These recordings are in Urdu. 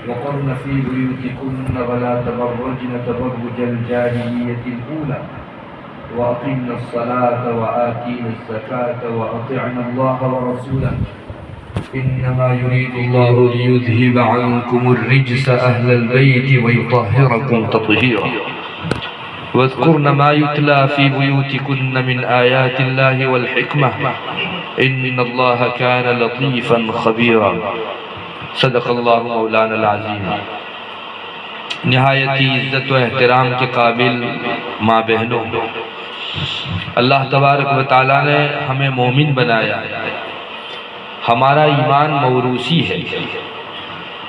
وقرن في بيوتكن ولا تبرجن تبرج الجاهلية الأولى وأقمنا الصلاة وآتينا الزكاة وأطعنا الله ورسوله إنما يريد الله ليذهب عنكم الرجس أهل البيت ويطهركم تطهيرا واذكرن ما يتلى في بيوتكن من آيات الله والحكمة إن الله كان لطيفا خبيرا صدق اللہ مولانا العظیم۔ نہایت عزت و احترام کے قابل ماں بہنوں، اللہ تبارک و تعالیٰ نے ہمیں مومن بنایا۔ ہمارا ایمان موروثی ہے۔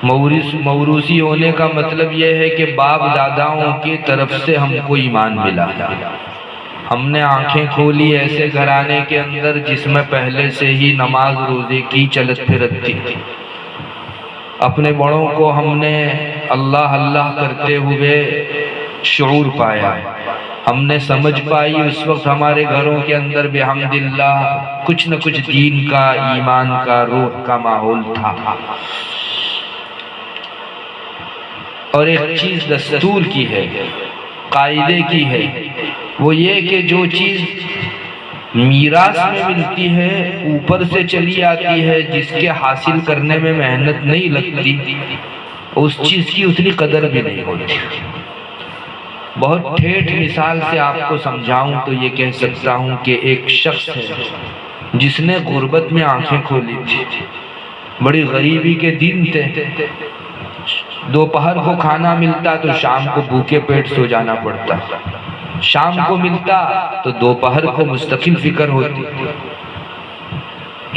موروثی ہونے کا مطلب یہ ہے کہ باپ داداؤں کی طرف سے ہم کو ایمان ملا۔ ہم نے آنکھیں کھولی ایسے گھرانے کے اندر جس میں پہلے سے ہی نماز روزے کی چلت پھرت تھی۔ اپنے بڑوں کو ہم نے اللہ اللہ کرتے ہوئے شعور پایا، ہم نے سمجھ پائی۔ اس وقت ہمارے گھروں کے اندر بحمد اللہ کچھ نہ کچھ دین کا، ایمان کا، روح کا ماحول تھا۔ اور ایک چیز دستور کی ہے، قاعدے کی ہے، وہ یہ کہ جو چیز میراث میں ملتی ہے اوپر سے چلی آتی ہے، جس کے حاصل کرنے میں محنت نہیں لگتی، اس چیز کی اتنی قدر بھی نہیں ہوتی۔ بہت ٹھیٹھ مثال سے آپ کو سمجھاؤں تو یہ کہہ سکتا ہوں کہ ایک شخص ہے جس نے غربت میں آنکھیں کھولی تھی، بڑی غریبی کے دن تھے، دوپہر کو کھانا ملتا تو شام کو بھوکے پیٹ سو جانا پڑتا، شام کو ملتا تو دوپہر کو مستقل فکر ہوتی۔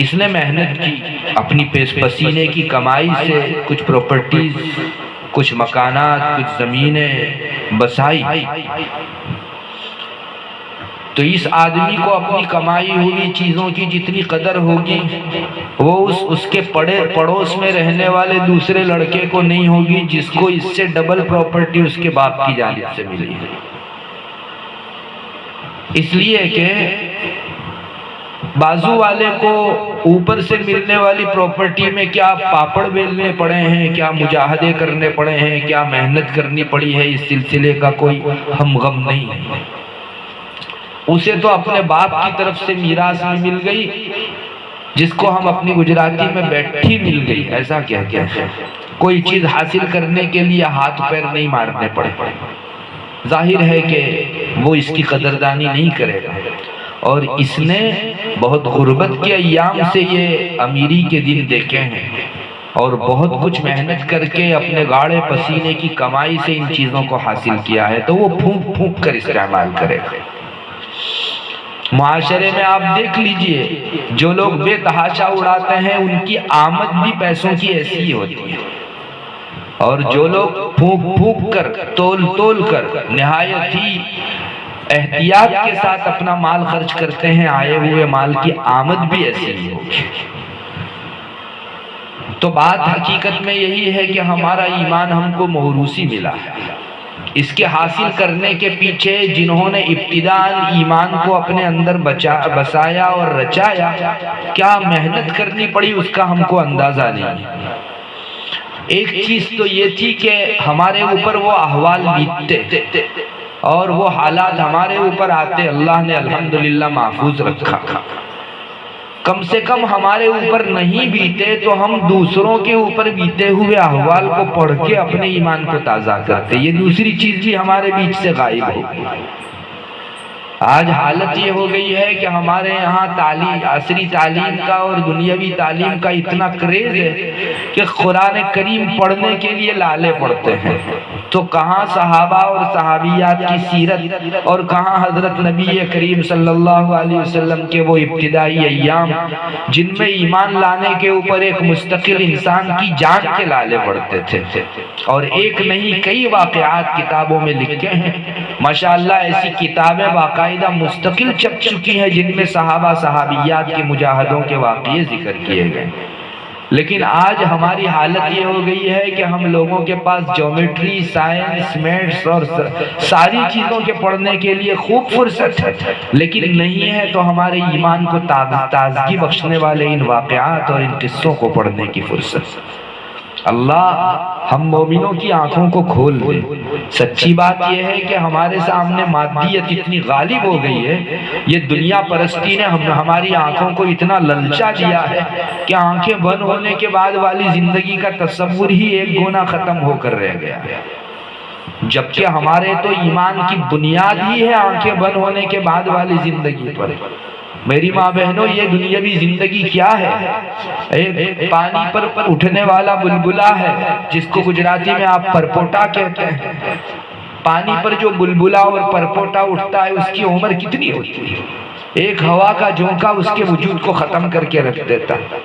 اس نے محنت کی، اپنی پسینے کی کمائی سے کچھ پراپرٹیز، کچھ مکانات، کچھ زمینیں بسائی۔ تو اس آدمی کو اپنی کمائی ہوئی چیزوں کی جتنی قدر ہوگی وہ اس کے پڑوس میں رہنے والے دوسرے لڑکے کو نہیں ہوگی جس کو اس سے ڈبل پراپرٹی اس کے باپ کی جانب سے ملی ہے۔ اس لیے کہ بازو والے کو اوپر سے ملنے والی پراپرٹی میں کیا پاپڑ بیلنے پڑے ہیں، کیا مجاہدے کرنے پڑے ہیں، کیا محنت کرنی پڑی ہے، اس سلسلے کا کوئی ہم غم نہیں ہے۔ اسے تو اپنے باپ کی طرف سے میراث میں مل گئی، جس کو ہم اپنی گجراتی میں بیٹھی مل گئی، ایسا کہتے ہیں۔ کوئی چیز حاصل کرنے کے لیے ہاتھ پیر نہیں مارنے پڑے، ظاہر ہے کہ وہ اس کی قدردانی نہیں کرے گا۔ اور اس نے بہت غربت کے ایام سے یہ امیری کے دن دیکھے ہیں، اور بہت کچھ محنت کر کے اپنے گاڑے پسینے کی کمائی سے ان چیزوں کو حاصل کیا ہے، تو وہ پھونک پھونک کر استعمال کرے گا۔ معاشرے میں آپ دیکھ لیجئے، جو لوگ بے تحاشا اڑاتے ہیں ان کی آمد بھی پیسوں کی ایسی ہی ہوتی ہے، اور جو لوگ پھونک پھونک کر، تول کر، نہایت ہی احتیاط کے ساتھ اپنا مال خرچ کرتے ہیں، آئے ہوئے مال کی آمد بھی ایسی ہی ہوگی۔ تو بات حقیقت میں یہی ہے کہ ہمارا ایمان ہم کو موروثی ملا ہے۔ اس کے حاصل کرنے کے پیچھے جنہوں نے ابتداءً ایمان کو اپنے اندر بسایا اور رچایا، کیا محنت کرنی پڑی اس کا ہم کو اندازہ نہیں۔ ایک چیز تو یہ تھی کہ ہمارے اوپر وہ احوال بیتتے اور وہ حالات ہمارے اوپر آتے، اللہ نے الحمدللہ محفوظ رکھا۔ کم سے کم ہمارے اوپر نہیں بیتے تو ہم دوسروں کے اوپر بیتے ہوئے احوال کو پڑھ کے اپنے ایمان کو تازہ کرتے۔ یہ دوسری چیز بھی ہمارے بیچ سے غائب ہو گئی۔ آج حالت یہ ہو گئی ہے کہ ہمارے یہاں عصری تعلیم کا اور دنیاوی تعلیم کا اتنا کریز ہے کہ قرآن کریم پڑھنے کے لیے لالے پڑھتے ہیں، تو کہاں صحابہ اور صحابیات کی سیرت، اور کہاں حضرت نبی کریم صلی اللہ علیہ وسلم کے وہ ابتدائی ایام جن میں ایمان لانے کے اوپر ایک مستقل انسان کی جان کے لالے پڑھتے تھے۔ اور ایک نہیں کئی واقعات کتابوں میں لکھے ہیں، ماشاءاللہ ایسی کتابیں باقاعدہ مستقل چھپ چکی ہیں جن میں صحابہ صحابیات کے مجاہدوں کے واقعے ذکر کیے گئے۔ لیکن آج ہماری حالت یہ ہو گئی ہے کہ ہم لوگوں کے پاس جیومیٹری، سائنس، میتھس اور ساری چیزوں کے پڑھنے کے لیے خوب فرصت ہے، لیکن نہیں ہے تو ہمارے ایمان کو تازگی بخشنے والے ان واقعات اور ان قصوں کو پڑھنے کی فرصت۔ اللہ ہم مومنوں کی آنکھوں کو کھول دے۔ سچی بات یہ ہے کہ ہمارے سامنے مادیت اتنی غالب ہو گئی ہے، یہ دنیا پرستی نے ہماری آنکھوں کو اتنا للچا دیا ہے کہ آنکھیں بند ہونے کے بعد والی زندگی کا تصور ہی ایک گنا ختم ہو کر رہ گیا ہے، جبکہ ہمارے تو ایمان کی بنیاد ہی ہے آنکھیں بند ہونے کے بعد والی زندگی پر۔ میری ماں بہنوں، یہ دنیاوی زندگی کیا ہے؟ ایک پانی پر اٹھنے والا بلبلا ہے جس کو گجراتی میں آپ پرپوٹا کہتے ہیں۔ پانی پر جو بلبلا اور پرپوٹا اٹھتا ہے اس کی عمر کتنی ہوتی ہے؟ ایک ہوا کا جھونکا اس کے وجود کو ختم کر کے رکھ دیتا ہے۔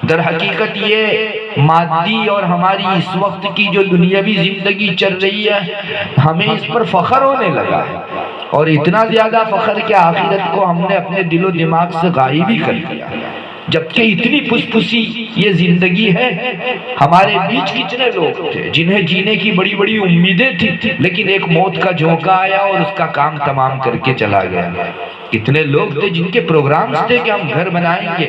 در حقیقت یہ مادی اور ہماری اس وقت کی جو دنیاوی زندگی چل رہی ہے، ہمیں اس پر فخر ہونے لگا ہے، اور اتنا زیادہ فخر کہ آخرت کو ہم نے اپنے دل و دماغ سے غائب ہی کر دیا، جبکہ اتنی پھسی یہ زندگی ہے۔ ہمارے بیچ کتنے لوگ تھے جنہیں جینے کی بڑی بڑی امیدیں تھی، لیکن ایک موت کا جھونکا آیا اور اس کا کام تمام کر کے چلا گیا۔ کتنے لوگ تھے جن کے پروگرامز تھے کہ ہم گھر بنائیں گے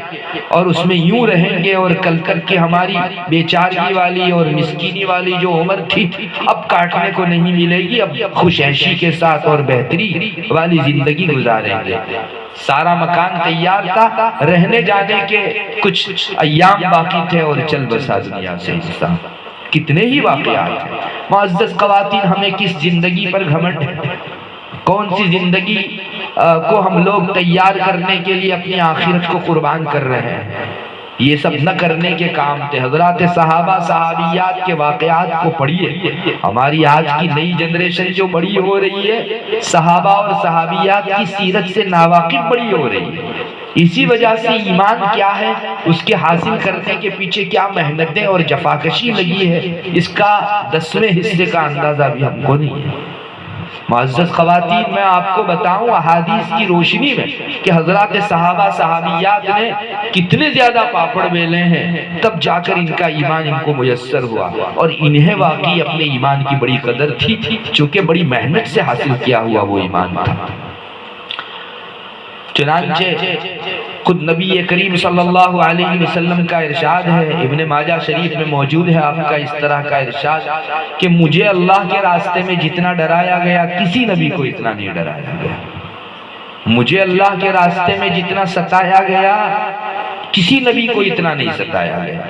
اور اس میں یوں رہیں گے، اور کل تک کی ہماری بیچارگی والی اور مسکینی والی جو عمر تھی اب کاٹنے کو نہیں ملے گی، اب خوش عیشی کے ساتھ اور بہتری والی زندگی گزاریں گے۔ سارا مکان تیار تھا، رہنے جانے کے کچھ ایام باقی تھے اور چل بسا دنیا سے انسان۔ کتنے ہی واقعات ہیں۔ معزز خواتین، ہمیں کس زندگی پر گھمنڈ ہے؟ کون سی زندگی کو ہم لوگ تیار کرنے کے لیے اپنی آخرت کو قربان کر رہے ہیں؟ یہ سب نہ کرنے کے کام تھے۔ حضرات صحابہ صحابیات کے واقعات کو پڑھیے۔ ہماری آج کی نئی جنریشن جو بڑی ہو رہی ہے، صحابہ اور صحابیات کی سیرت سے ناواقف بڑی ہو رہی ہے۔ اسی وجہ سے ایمان کیا ہے، اس کے حاصل کرنے کے پیچھے کیا محنتیں اور جفاکشی لگی ہے، اس کا 10ویں حصے کا اندازہ بھی ہم کو نہیں ہے۔ معزز خواتین، میں آپ کو بتاؤں احادیث کی روشنی میں کہ حضرات صحابہ صحابیات نے کتنے زیادہ پاپڑ بیلے ہیں، تب جا کر ان کا ایمان ان کو میسر ہوا، اور انہیں واقعی اپنے ایمان کی بڑی قدر تھی، چونکہ بڑی محنت سے حاصل کیا ہوا وہ ایمان تھا۔ چنانچہ خود نبی کریم صلی اللہ علیہ وسلم کا ارشاد ہے، ابن ماجہ شریف میں موجود ہے آپ کا اس طرح کا ارشاد کہ مجھے اللہ کے راستے میں جتنا ڈرایا گیا کسی نبی کو اتنا نہیں ڈرایا گیا۔ مجھے اللہ کے راستے میں جتنا ستایا گیا کسی نبی کو اتنا نہیں ستایا گیا۔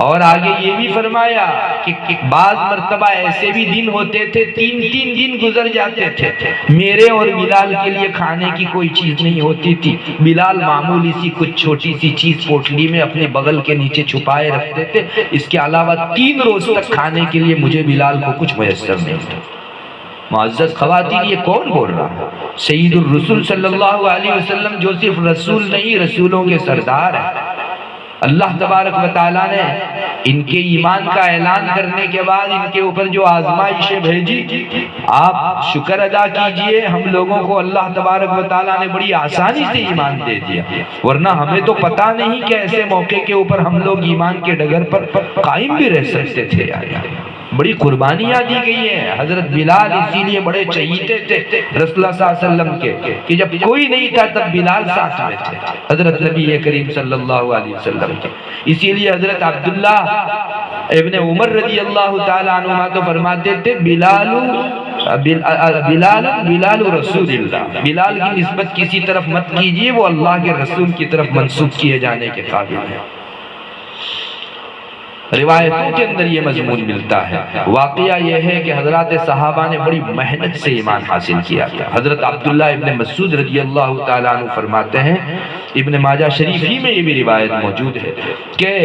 اور آگے یہ بھی فرمایا کہ بعض مرتبہ ایسے بھی دن ہوتے تھے، 3 دن گزر جاتے تھے، میرے اور بلال کے لیے کھانے کی کوئی چیز نہیں ہوتی تھی۔ بلال معمولی سی کچھ چھوٹی سی چیز پوٹلی میں اپنے بغل کے نیچے چھپائے رکھتے تھے، اس کے علاوہ 3 روز تک کھانے کے لیے مجھے بلال کو کچھ میسر نہیں تھا۔ معزز خواتین، یہ کون بول رہا ہے؟ سید الرسول صلی اللہ علیہ وسلم، جو صرف رسول نہیں رسولوں کے سردار ہیں۔ اللہ تبارک و تعالیٰ نے ان کے ایمان کا اعلان کرنے کے بعد ان کے اوپر جو آزمائشیں بھیجی، آپ شکر ادا کیجئے، ہم لوگوں کو اللہ تبارک و تعالیٰ نے بڑی آسانی سے ایمان دے دیا، ورنہ ہمیں تو پتہ نہیں کہ ایسے موقع کے اوپر ہم لوگ ایمان کے ڈگر پر قائم بھی رہ سکتے تھے۔ بڑی قربانیاں دی گئی ہیں۔ حضرت بلال اسی لیے بڑے چہیتے تھے رسول اللہ صلی اللہ علیہ وسلم کے کہ جب کوئی نہیں تھا تب بلال ساتھ میں تھے حضرت نبی کریم صلی اللہ علیہ وسلم کے۔ اسی لیے حضرت عبداللہ ابن عمر رضی اللہ تعالیٰ عنہما تو فرماتے تھے بلال رسول اللہ، بلال کی نسبت کسی طرف مت کیجیے، وہ اللہ کے رسول کی طرف منسوب کیے جانے کے قابل ہے۔ روایتوں کے اندر یہ مضمون ملتا ہے۔ واقعہ یہ ہے کہ حضرات صحابہ نے بڑی محنت سے ایمان حاصل کیا تھا۔ حضرت عبداللہ ابن مسعود رضی اللہ تعالیٰ عنہ فرماتے ہیں، ابن ماجہ شریف ہی میں یہ بھی روایت موجود ہے کہ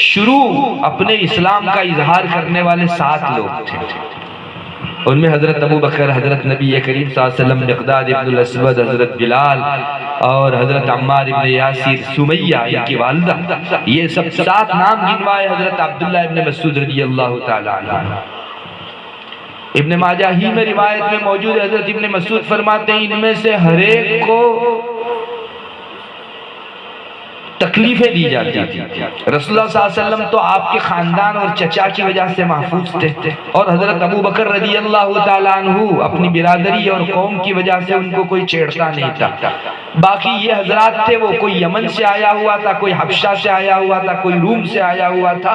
شروع اپنے اسلام کا اظہار کرنے والے 7 لوگ تھے، ان میں حضرت ابو بکر، حضرت نبی کریم صلی اللہ علیہ وسلم، مقداد ابن الاسود، حضرت بلال اور حضرت عمار ابن یاسر، سمیہ ان کی والدہ، یہ سب 7 نام گنوائے حضرت عبداللہ ابن مسعود رضی اللہ تعالیٰ عنہ۔ ابن ماجہ ہی میں روایت میں موجود ہے، حضرت ابن مسعود فرماتے ہیں ان میں سے ہر ایک کو تکلیفیں دی جاتی تھی۔ رسول اللہ صلی اللہ علیہ وسلم تو آپ کے خاندان اور چچا کی وجہ سے محفوظ تھے، اور حضرت ابو بکر رضی اللہ تعالیٰ عنہ اپنی برادری اور قوم کی وجہ سے ان کو کوئی چھیڑتا نہیں تھا۔ باقی یہ حضرات تھے، وہ کوئی یمن سے آیا ہوا تھا، کوئی حبشہ سے آیا ہوا تھا، کوئی روم سے آیا ہوا تھا،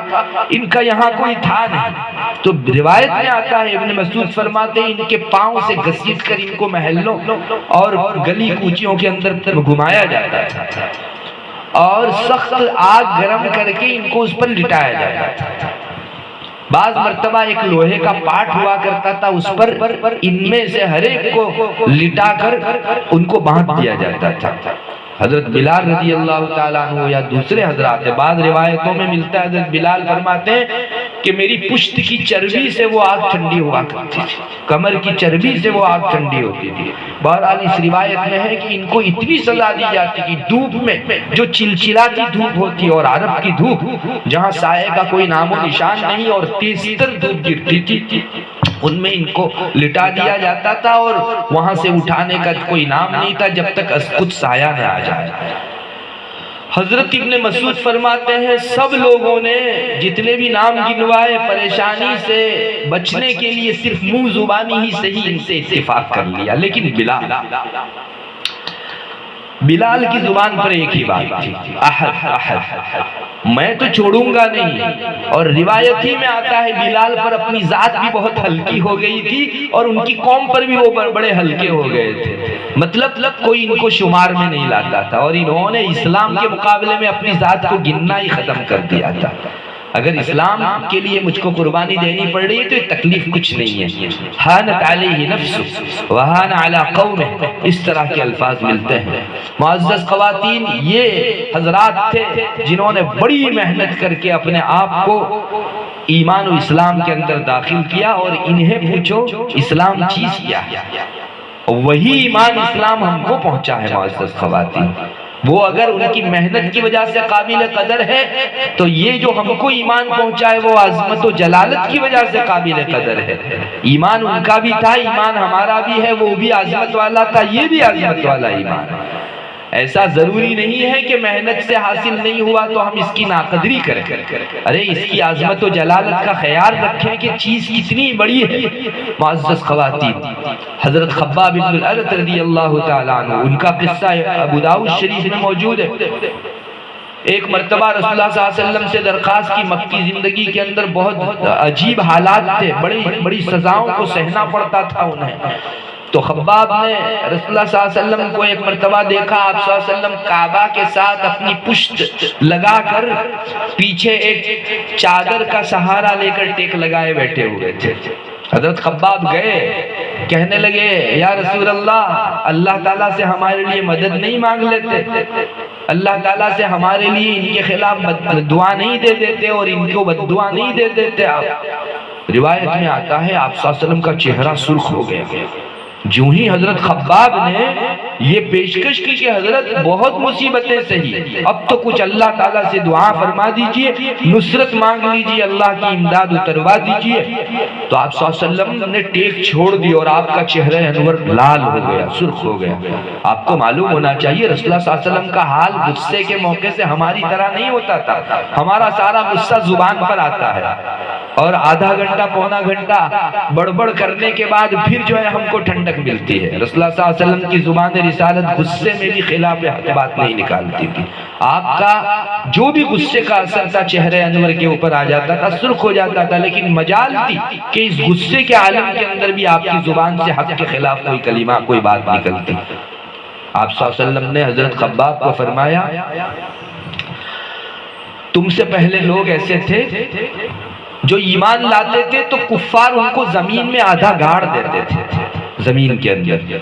ان کا یہاں کوئی تھا نہیں۔ تو روایت میں آتا ہے، ابن مسعود فرماتے ہیں ان کے پاؤں سے گھسیٹ کر ان کو محلوں اور گلی کوچیوں کے اندر گھمایا جاتا تھا، اور سخت آگ گرم کر کے ان کو اس پر لٹایا جاتا تھا۔ بعض مرتبہ ایک لوہے کا پاٹ ہوا کرتا تھا، اس پر ان میں سے ہر ایک کو لٹا کر ان کو باندھ دیا جاتا تھا۔ حضرت بلال رضی اللہ تعالیٰ عنہ یا دوسرے حضرات، بعض روایتوں میں ملتا ہے حضرت بلال فرماتے ہیں کہ میری پشت کی چربی سے وہ آگ ٹھنڈی ہوا کرتی تھی، کمر کی چربی سے وہ آگ ٹھنڈی ہوتی تھی۔ بہرحال اس روایت میں ہے کہ ان کو اتنی سزا دی جاتی کہ دھوپ میں جو چلچلاتی دھوپ ہوتی اور عرب کی دھوپ جہاں سائے کا کوئی نام و نشان نہیں اور تیز تر دھوپ گرتی تھی، ان میں ان کو لٹا دیا جاتا تھا، اور وہاں سے اٹھانے کا کوئی نام نہیں تھا جب تک خود سایہ نہ آ جائے۔ حضرت ابن مسعود فرماتے ہیں سب لوگوں نے جتنے بھی نام گنوائے پریشانی سے بچنے کے لیے صرف منہ زبانی ہی سے ہی ان سے اتفاق کر لیا، لیکن بلال کی زبان پر ایک ہی بات تھی، احد احد، میں تو چھوڑوں گا نہیں۔ اور روایت ہی میں آتا ہے بلال پر اپنی ذات بھی بہت ہلکی ہو گئی تھی، اور ان کی قوم پر بھی وہ بڑے ہلکے ہو گئے تھے، مطلب کوئی ان کو شمار میں نہیں لاتا تھا، اور انہوں نے اسلام کے مقابلے میں اپنی ذات کو گننا ہی ختم کر دیا تھا۔ اگر اسلام کے لیے مجھ کو قربانی دینی پڑ رہی ہے تو یہ تکلیف کچھ نہیں ہے۔ ہانت علیہ نفس وہان علی قوم، اس طرح کے الفاظ ملتے ہیں۔ معزز خواتین، یہ حضرات تھے جنہوں نے بڑی محنت کر کے اپنے آپ کو ایمان و اسلام کے اندر داخل کیا، اور انہیں پوچھو اسلام چیز کیا ہے، وہی ایمان اسلام ہم کو پہنچا ہے۔ معزز خواتین، وہ اگر ان کی محنت کی وجہ سے قابل قدر ہے تو یہ جو ہم کو ایمان پہنچا ہے وہ عظمت و جلالت کی وجہ سے قابل قدر ہے۔ ایمان ان کا بھی تھا، ایمان ہمارا بھی ہے، وہ بھی عظمت والا تھا، یہ بھی عظمت والا ایمان ہے۔ ایسا ضروری نہیں ہے کہ محنت سے حاصل نہیں ہوا تو ہم اس کی ناقدری کریں، ارے اس کی عظمت و جلالت کا خیال رکھیں کہ چیز کتنی بڑی ہے۔ معزز خواتین، حضرت خباب بن الارت رضی اللہ تعالیٰ عنہ، ان کا قصہ ابو داؤد شریف میں موجود ہے۔ ایک مرتبہ رسول اللہ صلی اللہ علیہ وسلم سے درخواست کی، مکی زندگی کے اندر بہت عجیب حالات تھے، بڑی سزاؤں کو سہنا پڑتا تھا انہیں۔ تو خباب نے رسول اللہ صلی اللہ علیہ وسلم کو ایک مرتبہ دیکھا، آپ صلی اللہ علیہ وسلم کعبہ کے ساتھ اپنی پشت لگا کر پیچھے ایک چادر کا سہارا لے کر ٹیک لگائے بیٹھے ہوئے تھے۔ حضرت خباب گئے، کہنے لگے یا رسول اللہ، اللہ تعالیٰ سے ہمارے لیے مدد نہیں مانگ لیتے؟ اللہ تعالیٰ سے ہمارے لیے ان کے خلاف دعا نہیں دے دیتے اور ان کو بد دعا نہیں دے دیتے آپ؟ روایت میں آتا ہے آپ صلی اللہ علیہ وسلم کا چہرہ سرخ ہو گیا۔ جو ہی حضرت خباب نے یہ پیشکش کی کہ حضرت بہت مصیبتیں سہی، اب تو کچھ اللہ تعالیٰ سے دعا فرما دیجئے، نصرت مانگ لیجئے، اللہ کی امداد اتروا دیجئے، تو آپ صلی اللہ علیہ وسلم نے ٹیک چھوڑ دی اور آپ کا چہرہ انور لال ہو گیا، سرخ ہو گیا۔ آپ کو معلوم ہونا چاہیے رسول اللہ صلی اللہ علیہ وسلم کا حال غصے کے موقع سے ہماری طرح نہیں ہوتا تھا۔ ہمارا سارا غصہ زبان پر آتا ہے، اور آدھا گھنٹہ پونا گھنٹہ بڑبڑ کرنے کے بعد پھر جو ہے ہم کو ٹھنڈک ملتی ہے۔ رسول اللہ صلی اللہ علیہ وسلم کی زبان رسالت غصے میں بھی خلاف حق بات نہیں نکالتی تھی۔ آپ کا جو بھی غصے کا اثر تھا چہرے انور کے اوپر آ جاتا تھا، سرخ ہو جاتا تھا، لیکن مجال تھی کہ اس غصے کے عالم کے اندر بھی آپ کی زبان سے حق کے خلاف کوئی کلمہ، کوئی بات نکلتی۔ آپ صلی اللہ علیہ وسلم نے حضرت خباب کو فرمایا تم سے پہلے لوگ ایسے تھے جو ایمان لاتے تھے تو کفار ان کو زمین میں آدھا گاڑ دیتے تھے، زمین کے اندر،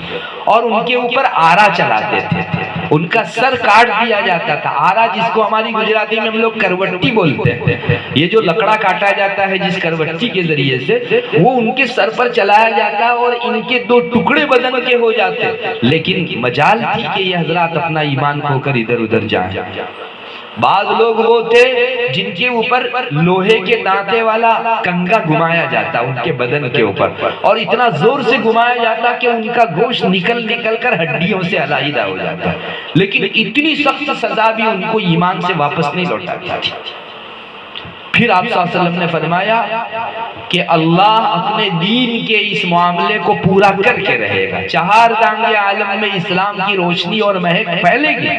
اور ان کے اوپر آرا چلاتے تھے، ان کا سر کاٹ دیا جاتا تھا۔ آرا جس کو ہماری گجراتی میں ہم لوگ کروٹی بولتے ہیں، یہ جو لکڑا کاٹا جاتا ہے جس کروٹی کے ذریعے سے، وہ ان کے سر پر چلایا جاتا اور ان کے دو ٹکڑے بدن کے ہو جاتے، لیکن مجال تھی کہ یہ حضرات اپنا ایمان کھو کر ادھر ادھر جائیں۔ بعض لوگ وہ تھے جن کے اوپر لوہے کے دانتے والا کنگا گھمایا جاتا ان کے بدن کے اوپر، اور اتنا زور سے گھمایا جاتا کہ ان کا گوشت نکل نکل کر ہڈیوں سے علیحدہ ہو جاتا، لیکن اتنی سخت سزا بھی ان کو ایمان سے واپس نہیں لوٹاتی تھی۔ پھر آپ صلی اللہ علیہ وسلم نے فرمایا کہ اللہ اپنے دین کے اس معاملے کو پورا کر کے رہے گا، چہار دانگے عالم میں اسلام کی روشنی اور مہک پھیلے گی،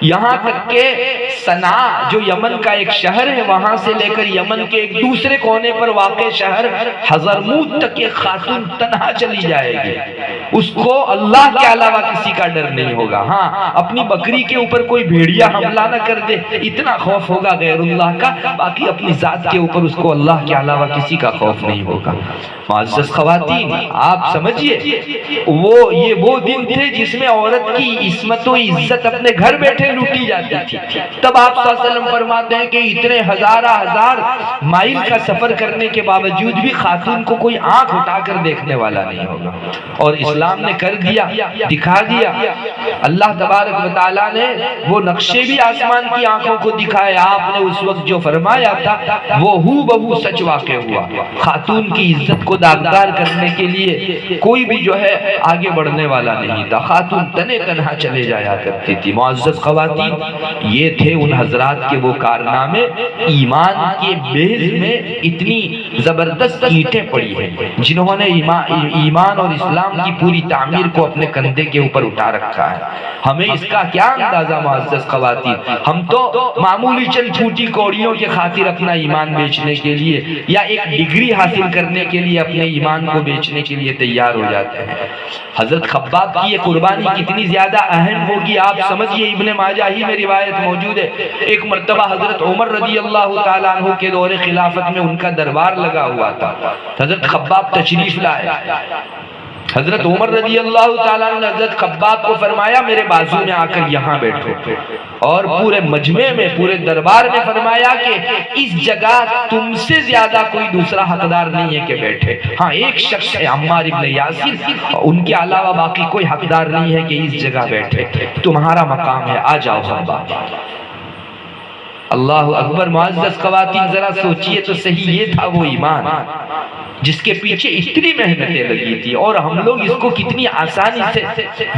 یہاں تک کہ صنعاء جو یمن کا ایک شہر ہے، وہاں سے لے کر یمن کے ایک دوسرے کونے پر واقع شہر حضرموت تک ایک خاتون تنہا چلی جائے گی، اس کو اللہ کے علاوہ کسی کا ڈر نہیں ہوگا۔ ہاں اپنی بکری کے اوپر کوئی بھیڑیا حملہ نہ کر دے اتنا خوف ہوگا غیر اللہ کا، باقی اپنی ذات کے اوپر اس کو اللہ کے علاوہ کسی کا خوف نہیں ہوگا۔ معزز خواتین آپ سمجھئے یہ وہ دن تھے جس میں عورت کی عصمت و عزت اپنے گھر بیٹھے لوٹی جاتی تھی۔ تب آپ صلی اللہ علیہ وسلم فرماتے ہیں کہ اتنے ہزار مائل کا سفر کرنے کے باوجود بھی خاتون کو کوئی آنکھ اٹھا کر دیکھنے والا نہیں ہوگا، اور اسلام نے کر دیا، دکھا دیا۔ اللہ تبارک و تعالیٰ نے وہ نقشے بھی آسمان کی آنکھوں کو دکھائے، آپ نے اس وقت جو فرمایا تھا وہ ہو بہو سچ واقع ہوا۔ خاتون کی عزت کو داغدار کرنے کے لیے کوئی بھی جو ہے آگے بڑھنے والا نہیں تھا، خاتون تنے تنہا چلے جایا کرتی تھی۔ معزز خواتین یہ تھے ان حضرات کے وہ کارنامے، ایمان کے بیز میں اتنی زبردست اینٹیں پڑی ہیں جنہوں نے ایمان اور اسلام کی پوری تعمیر کو اپنے کندھے کے اوپر اٹھا رکھا ہے۔ ہمیں اس کا کیا اندازہ معزز خواتین، ہم تو معمولی چند چھوٹی کوڑیوں کے خاطر اپنا ایمان بیچنے کے لیے یا ایک ڈگری حاصل کرنے کے لیے اپنے ایمان کو بیچنے کے لیے تیار ہو جاتے ہیں۔ حضرت خباب کی یہ قربانی کتنی زیادہ اہم ہوگی آپ سمجھئے، ابن ماجہ ہی میں روایت موجود ہے، ایک مرتبہ حضرت عمر رضی اللہ تعالیٰ عنہ کے دور خلافت میں ان کا دربار لگا ہوا تھا، حضرت خباب تشریف لائے، حضرت عمر رضی اللہ تعالیٰ عنہ حضرت خباب کو فرمایا میرے بازو میں آ کر یہاں بیٹھو، اور پورے مجمع میں پورے دربار میں فرمایا کہ اس جگہ تم سے زیادہ کوئی دوسرا حقدار نہیں ہے کہ بیٹھے، ہاں ایک شخص ہے عمار ابن یاسر، ان کے علاوہ باقی کوئی حقدار نہیں ہے کہ اس جگہ بیٹھے، تمہارا مقام ہے، آ جاؤ خباب۔ اللہ اکبر۔ معزز خواتین ذرا سوچئے تو صحیح، یہ تھا وہ ایمان جس کے پیچھے اتنی محنتیں لگی تھی، اور ہم لوگ اس کو کتنی آسانی سے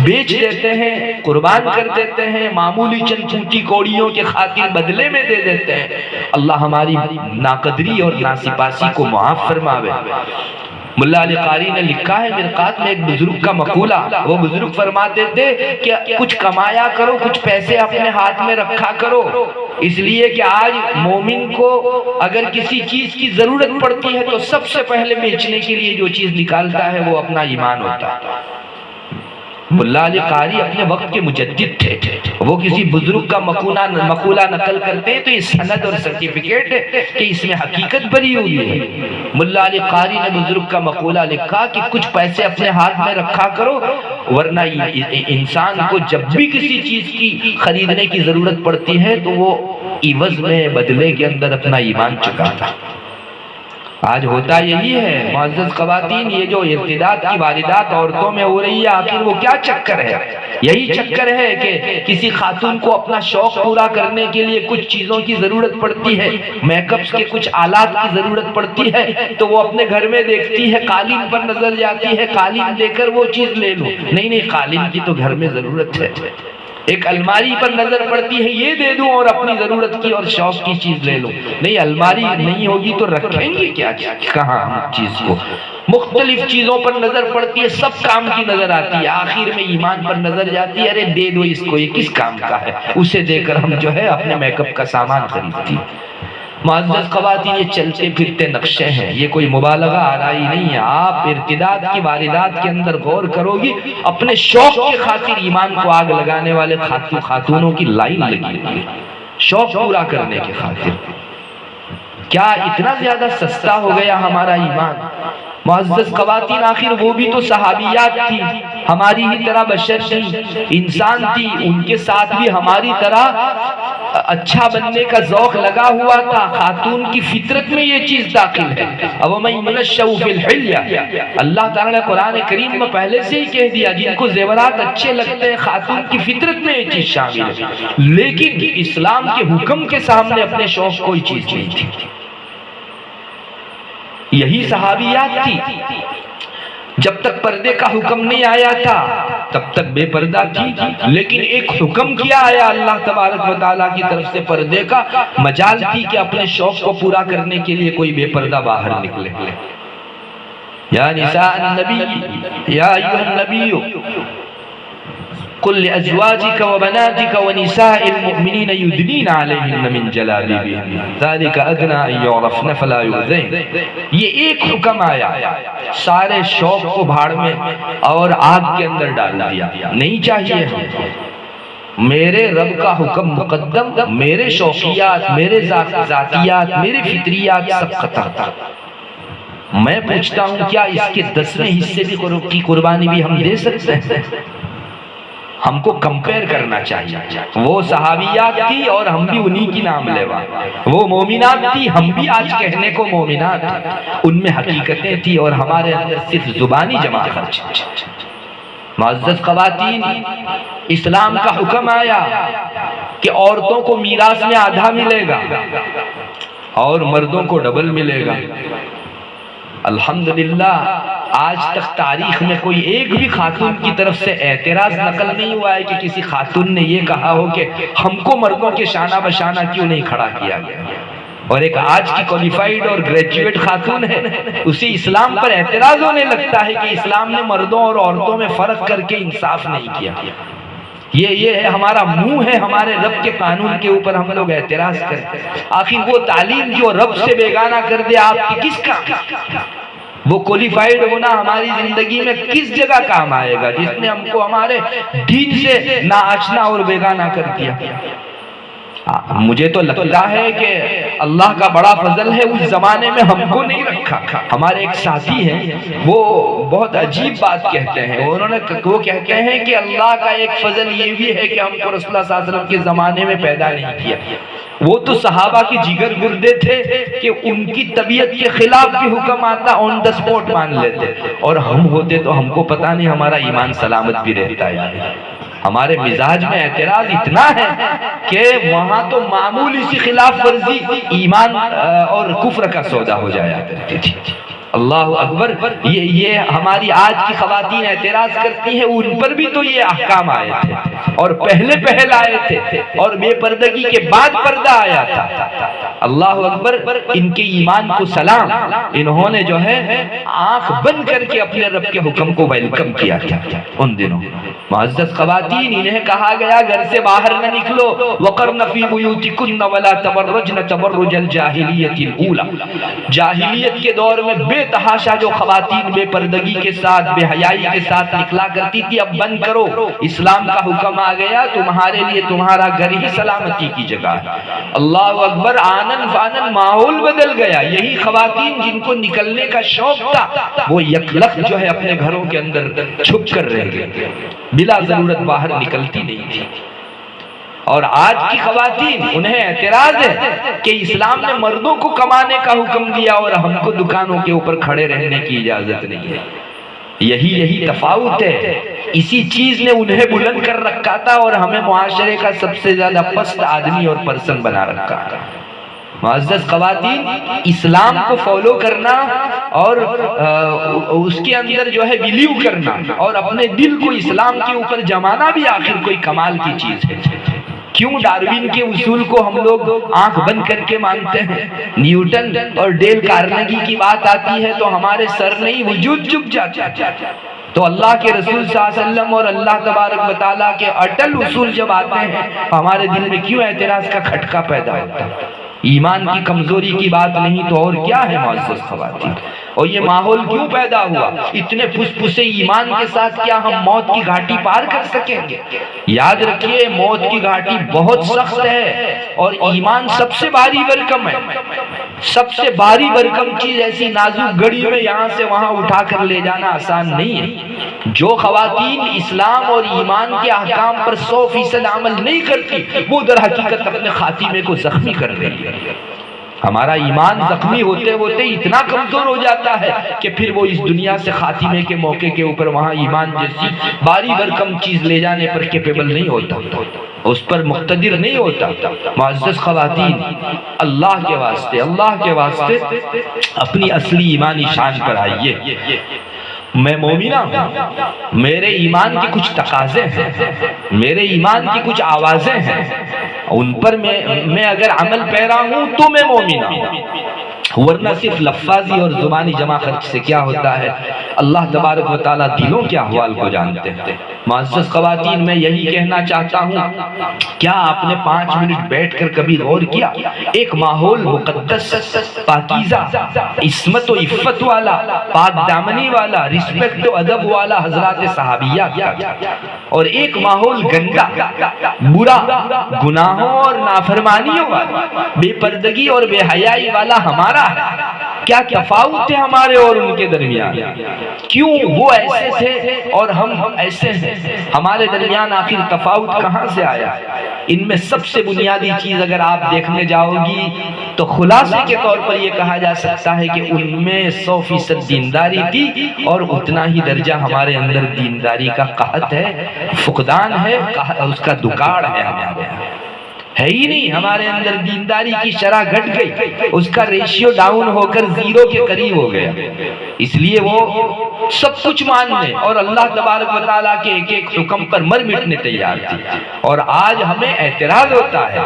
بیچ دیتے ہیں، قربان کر دیتے ہیں، معمولی چند چھوٹی کوڑیوں کے خاطر بدلے میں دے دیتے ہیں۔ اللہ ہماری ناقدری اور ناسپاسی کو معاف فرماوے۔ ملا علی قاری نے لکھا ہے مرقات میں ایک بزرگ کا مقولہ، وہ بزرگ فرماتے تھے کہ کچھ کمایا کرو، کچھ پیسے اپنے ہاتھ میں رکھا کرو، اس لیے کہ آج مومن کو اگر کسی چیز کی ضرورت پڑتی ہے تو سب سے پہلے بیچنے کے لیے جو چیز نکالتا ہے وہ اپنا ایمان ہوتا ہے۔ ملا علی قاری اپنے وقت کے مجدد تھے، وہ کسی بزرگ کا مقولہ نقل کرتے تو یہ سند اور سرٹیفکیٹ ہے کہ اس میں حقیقت بری ہوئی ہے۔ ملا علی قاری نے بزرگ کا مقولہ لکھا کہ کچھ پیسے اپنے ہاتھ میں رکھا کرو، ورنہ انسان کو جب بھی کسی چیز کی خریدنے کی ضرورت پڑتی ہے تو وہ عوض میں بدلے کے اندر اپنا ایمان چکاتا۔ آج ہوتا یہی ہے معزز خواتین، یہ جو ارتداد کی واردات عورتوں میں ہو رہی ہے، آخر وہ کیا چکر ہے؟ یہی چکر ہے کہ کسی خاتون کو اپنا شوق پورا کرنے کے لیے کچھ چیزوں کی ضرورت پڑتی ہے، میک اپس کے کچھ آلات کی ضرورت پڑتی ہے، تو وہ اپنے گھر میں دیکھتی ہے، قالین پر نظر جاتی ہے، قالین دے کر وہ چیز لے لو، نہیں قالین کی تو گھر میں ضرورت ہے، ایک الماری پر نظر پڑتی ہے، یہ دے دوں اور اپنی ضرورت کی اور شوق کی چیز لے لوں، نہیں الماری نہیں ہوگی تو رکھیں گے کیا کہاں ہم چیز کو؟ مختلف چیزوں پر نظر پڑتی ہے، سب کام کی نظر آتی ہے، آخر میں ایمان پر نظر جاتی ہے، ارے دے دو اس کو، یہ کس کام کا ہے، اسے دے کر ہم جو ہے اپنے میک اپ کا سامان خریدتی ہیں۔ معزز خواتین یہ چلتے پھرتے نقشے ہیں، یہ کوئی مبالغہ آرائی نہیں ہے۔ آپ ارتداد کی واردات کے اندر غور کرو گی، اپنے شوق کے خاطر ایمان کو آگ لگانے والے خاتونوں کی لائن لگی ہوئی ہے، شوق پورا کرنے کے خاطر۔ کیا اتنا زیادہ سستا ہو گیا ہمارا ایمان؟ معزز خواتین آخر وہ بھی تو صحابیات تھی، ہماری ہی طرح بشر تھی، انسان تھی، ان کے ساتھ بھی ہماری طرح اچھا بننے کا ذوق لگا ہوا تھا۔ خاتون کی فطرت میں یہ چیز داخل ہے۔ اب میں منشأ فی الحلیہ، اللہ تعالیٰ نے قرآن کریم میں پہلے سے ہی کہہ دیا جن کو زیورات اچھے لگتے ہیں خاتون کی فطرت میں یہ چیز شامل ہے، لیکن اسلام کے حکم کے سامنے اپنے شوق کوئی چیز نہیں تھی۔ یہی صحابیات تھی، جب تک پردے کا حکم نہیں آیا تھا تب تک بے پردہ تھی، لیکن ایک حکم کیا آیا اللہ تبارک و تعالیٰ کی طرف سے پردے کا، مجال تھی کہ اپنے شوق کو پورا کرنے کے لیے کوئی بے پردہ باہر نکلے۔ یا نساء النبی یا ایھا النبی قل لأزواجك وبناتك ونساء المؤمنين يدنين عليهن من جلابيبهن ذلك أدنى أن يعرفن فلا يؤذين۔ یہ ایک حکم آیا، سارے شوق کو بھاڑ میں اور آگ کے اندر ڈال دیا، نہیں چاہیے ہم۔ میرے رب کا حکم مقدم، میرے شوقیات، میرے ذاتیات، میرے فطریات سب قطع۔ میں پوچھتا ہوں کیا اس کے 10ویں حصے کی قربانی بھی ہم دے سکتے ہیں؟ ہم کو کمپیر کرنا چاہیے۔ وہ صحابیات تھی اور ہم بھی انہی کی نام لیوا، وہ مومنات تھی، ہم بھی آج کہنے کو مومنات ہیں، ان میں حقیقتیں تھی اور ہمارے اندر صرف زبانی جمع خرچ۔ معزز خواتین، اسلام کا حکم آیا کہ عورتوں کو میراث میں آدھا ملے گا اور مردوں کو ڈبل ملے گا۔ الحمدللہ آج تک تاریخ میں کوئی ایک بھی خاتون کی طرف سے اعتراض نقل نہیں ہوا ہے کہ کسی خاتون نے یہ کہا ہو کہ ہم کو مردوں کے شانہ بشانہ کیوں نہیں کھڑا کیا گیا۔ اور ایک آج کی کوالیفائیڈ اور گریجویٹ خاتون ہے، اسے اسلام پر اعتراض ہونے لگتا ہے کہ اسلام نے مردوں اور عورتوں میں فرق کر کے انصاف نہیں کیا۔ یہ ہے ہمارا منہ ہے، ہمارے رب کے قانون کے اوپر ہم لوگ اعتراض کرتے ہیں۔ آخر وہ تعلیم جو رب سے بیگانہ کر دے آپ کی کس کام؟ وہ کوالیفائیڈ ہونا ہماری زندگی میں کس جگہ کام آئے گا جس نے ہم کو ہمارے دین سے ناآشنا اور بیگانہ کر دیا؟ مجھے تو لگتا ہے کہ اللہ کا بڑا فضل ہے، اس زمانے میں ہم کو نہیں رکھا۔ ہمارے ایک ساتھی ہیں، وہ بہت عجیب بات کہتے ہیں، وہ کہتے ہیں کہ اللہ کا ایک فضل یہ بھی ہے کہ ہم کو رسول اللہ صلی اللہ علیہ وسلم کے زمانے میں پیدا نہیں کیا۔ وہ تو صحابہ کی جگر گردے تھے کہ ان کی طبیعت کے خلاف بھی حکم آتا آن دا سپورٹ مان لیتے، اور ہم ہوتے تو ہم کو پتہ نہیں ہمارا ایمان سلامت بھی رہتا ہے۔ ہمارے مزاج میں اعتراض اتنا ہے کہ وہاں تو معمولی سی خلاف ورزی ایمان اور کفر کا سودا ہو جایا کرتی تھی۔ اللہ اکبر، یہ ہماری آج کی خواتین اعتراض کرتی ہیں، ان پر بھی تو یہ احکام آئے تھے اور پہلے آئے تھے، اور بے پردگی کے بعد پردہ آیا تھا۔ اللہ اکبر، ان کے ایمان کو سلام، انہوں نے جو ہے آنکھ بند کر کے اپنے رب کے حکم کو ویلکم کیا تھا ان دنوں۔ معزز خواتین، انہیں کہا گیا گھر سے باہر نہ نکلو، وقرن فی بیوتکن ولا تبرجن تبرج الجاہلیت الاولی۔ جاہلیت کے دور میں بے تحاشا جو خواتین بے پردگی کے ساتھ، بے حیائی کے ساتھ نکلا کرتی تھی، اب بند کرو، اسلام کا حکم آ گیا، تمہارے لیے تمہارا گھر ہی سلامتی کی جگہ ہے۔ اللہ اکبر، آنن فانن ماحول بدل گیا۔ یہی خواتین جن کو نکلنے کا شوق تھا، وہ یکلخت جو ہے اپنے گھروں کے اندر چھپ کر رہ گئے، بلا ضرورت باہر نکلتی نہیں تھی۔ اور آج کی خواتین، انہیں اعتراض ہے کہ اسلام نے مردوں کو کمانے کا حکم دیا اور ہم کو دکانوں کے اوپر کھڑے رہنے کی اجازت نہیں ہے۔ یہی تفاوت ہے، اسی چیز نے انہیں بلند کر رکھا تھا اور ہمیں معاشرے کا سب سے زیادہ پست آدمی اور پرسن بنا رکھا تھا۔ معزز خواتین، اسلام کو فالو کرنا اور اس کے اندر جو ہے بلیو کرنا اور اپنے دل کو اسلام کے اوپر جمانا بھی آخر کوئی کمال کی چیز ہے۔ کیوں ڈاروین کے اصول کو ہم لوگ آنکھ بند کر کے مانتے ہیں؟ نیوٹن اور ڈیل کارنیگی کی بات آتی ہے تو ہمارے سر نہیں وجود جھک جاتا۔ تو اللہ کے رسول صلی اللہ علیہ وسلم اور اللہ تبارک و تعالیٰ کے اٹل اصول جب آتے ہیں ہمارے دل میں کیوں اعتراض کا کھٹکا پیدا ہوتا ہے؟ ایمان کی کمزوری کی بات نہیں تو اور کیا ہے معزز خواتین؟ اور یہ ماحول کیوں پیدا ہوا؟ اتنے پھسے ایمان کے ساتھ کیا ہم موت کی گھاٹی پار کر سکیں گے؟ یاد رکھیے، موت کی گھاٹی بہت سخت ہے اور ایمان سب سے بھاری بھرکم ہے۔ سب سے باری برکم چیز ایسی نازک گڑی میں یہاں سے وہاں اٹھا کر لے جانا آسان نہیں ہے۔ جو خواتین اسلام اور ایمان کے احکام پر 100% عمل نہیں کرتی، وہ در حقیقت اپنے خاتمے کو زخمی کر رہی ہے۔ ہمارا ایمان زخمی ہوتے ہوتے اتنا کمزور ہو جاتا ہے کہ پھر وہ اس دنیا سے خاتمے کے موقع کے اوپر وہاں ایمان جیسی باری برکم چیز لے جانے پر کیپیبل نہیں ہوتا، اس پر مقتدر نہیں ہوتا۔ معزز خواتین، اللہ کے واسطے اپنی اصلی ایمانی شان پر آئیے۔ میں مومنہ ہوں، میرے ایمان کی کچھ تقاضے ہیں، میرے ایمان کی کچھ آوازیں ہیں، ان پر میں اگر عمل پیرا ہوں تو میں مومنہ ہوں، ورنہ صرف لفاظی اور زبانی جمع خرچ سے کیا ہوتا ہے؟ اللہ تبارک و تعالیٰ دلوں کے احوال کو جانتے ہیں۔ معزز خواتین، میں یہی کہنا چاہتا ہوں، کیا آپ نے 5 منٹ بیٹھ کر کبھی غور کیا ایک ماحول مقدس، پاکیزہ، عصمت و عفت والا، پاک دامنی والا، رسپیکٹ و ادب والا حضرات صحابیات کا، اور ایک ماحول گندا، برا، گناہوں اور نافرمانیوں والا، بے پردگی اور بے حیائی والا ہمارا ہے؟ کیا تفاوت ہے ہمارے اور ان کے درمیان؟ کیوں وہ ایسے تھے اور ہم ایسے ہیں؟ ہمارے درمیان آخر تفاوت کہاں سے آیا؟ ان میں سب سے بنیادی چیز اگر آپ دیکھنے جاؤ گی تو خلاصے کے طور پر یہ کہا جا سکتا ہے کہ ان میں 100% دینداری تھی، اور اتنا ہی درجہ ہمارے اندر دینداری کا قحط ہے، فقدان ہے، اس کا دکاڑ ہے ہمارے یہاں، ہے ہی نہیں۔ ہمارے اندر دینداری کی شرح گھٹ گئی، اس کا ریشیو ڈاؤن ہو کر 0 کے قریب ہو گیا، اس لیے وہ سب کچھ ماننے اور اللہ تبارک و تعالیٰ کے ایک ایک حکم پر مر مٹنے تیار تھی۔ اور آج ہمیں اعتراض ہوتا ہے،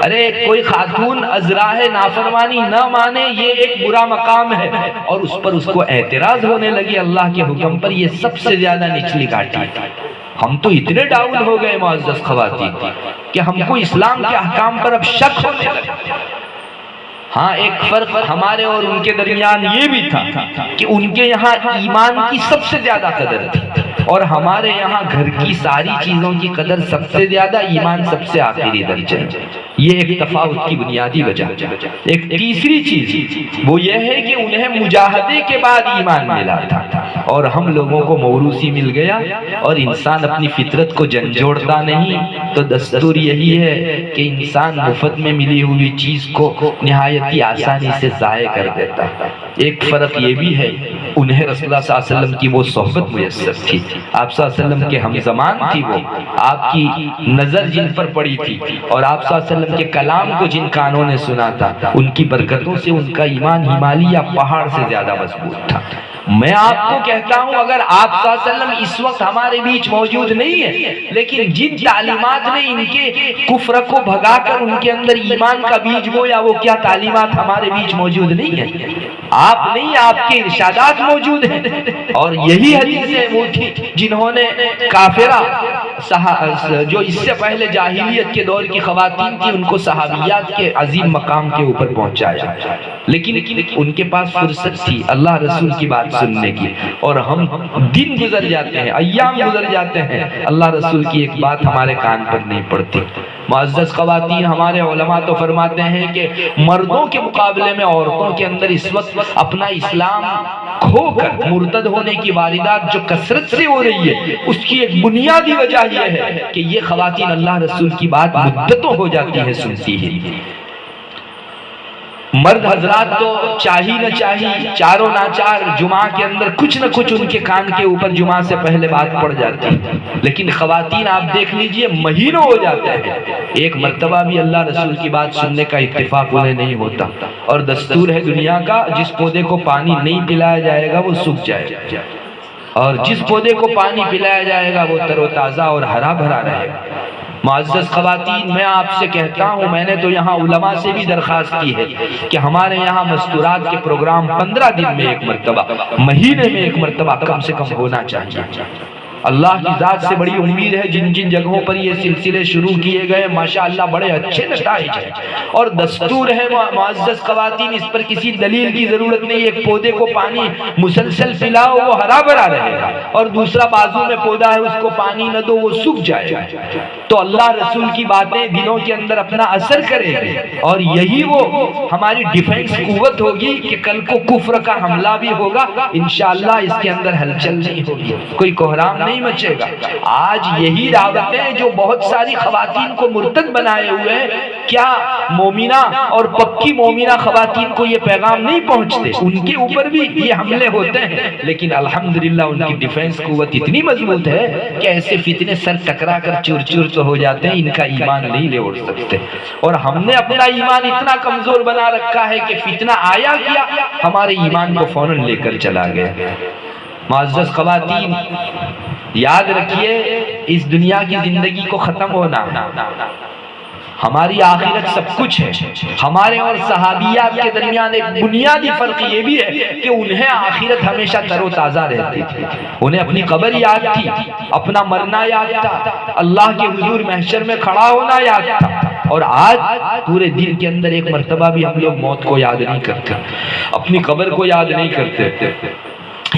ارے کوئی خاتون ازراہ نافرمانی نہ مانے، یہ ایک برا مقام ہے، اور اس پر اس کو اعتراض ہونے لگے اللہ کے حکم پر، یہ سب سے زیادہ نچلی گھاٹی ہے۔ ہم تو اتنے ڈاؤن ہو گئے معزز خواتین کہ ہم کو اسلام کے احکام پر اب شک ہونے لگا۔ ہاں، ایک فرق ہمارے اور ان کے درمیان یہ بھی تھا کہ ان کے یہاں ایمان کی سب سے زیادہ قدر تھی، اور ہمارے یہاں گھر کی ساری چیزوں کی قدر سب سے زیادہ، ایمان سب سے آخری درجے۔ یہ ایک تفاوت کی بنیادی وجہ۔ ایک تیسری چیز وہ یہ ہے کہ انہیں مجاہدے کے بعد ایمان ملا تھا، اور ہم لوگوں کو موروثی مل گیا، اور انسان اپنی فطرت کو جھنجھوڑتا نہیں، تو دستور یہی ہے کہ انسان مفت میں ملی ہوئی چیز کو نہایت ہی آسانی سے ضائع کر دیتا ہے۔ ایک فرق یہ بھی ہے، انہیں رسول اللہ صلی اللہ علیہ وسلم کی وہ صحبت میسر تھی، آپ صلی اللہ علیہ وسلم کے ہم زمان تھی، وہ آپ کی نظر جن پر پڑی تھی، اور آپ صلی اللہ علیہ وسلم کے کلام کو جن کانوں نے سنا تھا، ان کی برکتوں سے ان کا ایمان ہمالیہ پہاڑ سے زیادہ مضبوط تھا۔ میں آپ کو کہتا ہوں، اگر آپ صلی اللہ علیہ وسلم اس وقت ہمارے بیچ موجود نہیں ہے، لیکن جن تعلیمات نے ان کے کفر کو بھگا کر ان کے اندر ایمان کا بیج بویا، وہ کیا تعلیمات ہمارے بیچ موجود نہیں ہے؟ آپ نہیں، آپ کے ارشادات موجود ہیں، اور یہی حدیثیں وہ تھی جنہوں نے کافرہ جو اس سے پہلے جاہلیت کے دور کی خواتین تھی، ان کو صحابیات کے عظیم مقام کے اوپر پہنچایا، لیکن ان کے پاس فرصت تھی اللہ رسول کی بات سننے کی، اور ہم دن گزر جاتے ہیں، ایام گزر جاتے ہیں، اللہ رسول کی ایک بات ہمارے کان پر نہیں پڑتی۔ معزز خواتین، ہمارے علماء تو فرماتے ہیں کہ مردوں کے مقابلے میں عورتوں کے اندر اس وقت اپنا اسلام کھو کر مرتد ہونے کی واردات جو کثرت سے ہو رہی ہے، اس کی ایک بنیادی وجہ یہ ہے کہ یہ خواتین اللہ رسول کی بات مدتوں ہو جاتی ہے سنتی ہی۔ مرد حضرات تو چاہی نہ چاہی، چاروں ناچار جمعہ کے اندر کچھ نہ کچھ ان کے کان کے اوپر جمعہ سے پہلے بات پڑ جاتی ہے، لیکن خواتین آپ دیکھ لیجئے مہینوں ہو جاتے ہیں، ایک مرتبہ بھی اللہ رسول کی بات سننے کا اتفاق انہیں نہیں ہوتا۔ اور دستور ہے دنیا کا، جس پودے کو پانی نہیں پلایا جائے گا وہ سوکھ جائے گا، اور جس پودے کو پانی پلایا جائے گا وہ تر و تازہ اور ہرا بھرا رہے گا۔ معزز خواتین، میں آپ سے کہتا ہوں، میں نے تو یہاں علماء سے بھی درخواست کی ہے کہ ہمارے یہاں مستورات کے پروگرام 15 دن میں ایک مرتبہ، مہینے میں ایک مرتبہ کم سے کم ہونا چاہیے۔ اللہ کی ذات سے بڑی امید ہے جن جن جگہوں پر یہ سلسلے شروع کیے گئے ماشاءاللہ بڑے اچھے نتائج ہیں، اور دستور ہے معزز خواتین، اس پر کسی دلیل کی ضرورت نہیں، ایک پودے کو پانی مسلسل پلاؤ وہ ہرا بھرا رہے گا، اور دوسرا بازو میں پودا ہے اس کو پانی نہ دو وہ سوکھ جائے گا۔ تو اللہ رسول کی باتیں دلوں کے اندر اپنا اثر کرے گی، اور یہی وہ ہماری ڈیفنس قوت ہوگی کہ کل کو کفر کا حملہ بھی ہوگا انشاءاللہ اس کے اندر ہلچل نہیں ہوگی، کوئی کوہرام نہیں مچے گا۔ آج یہی دعوتیں جو بہت ساری خواتین کو مرتد بنائے ہوئے ہیں، کیا مومنہ اور پکی مومنہ خواتین کو یہ پیغام نہیں پہنچتے؟ ان کے اوپر بھی یہ حملے ہوتے ہیں، لیکن الحمدللہ ان کی ڈیفنس قوت اتنی مضبوط ہے کہ ایسے فتنے سر ٹکرا کر چور چور تو ہو جاتے ہیں، ان کا ایمان نہیں لے اڑ سکتے۔ اور ہم نے اپنا ایمان اتنا کمزور بنا رکھا ہے کہ فتنہ آیا کیا ہمارے ایمان کو فوراً لے کر چلا گیا۔ معزز خواتین یاد رکھیے، اس دنیا کی زندگی کو ختم ہونا، ہماری آخرت سب کچھ ہے۔ ہمارے اور صحابیات کے درمیان ایک بنیادی فرق یہ بھی ہے کہ انہیں آخرت ہمیشہ تر و تازہ رہتی تھی، انہیں اپنی قبر یاد تھی، اپنا مرنا یاد تھا، اللہ کے حضور محشر میں کھڑا ہونا یاد تھا، اور آج پورے دن کے اندر ایک مرتبہ بھی ہم لوگ موت کو یاد نہیں کرتے، اپنی قبر کو یاد نہیں کرتے۔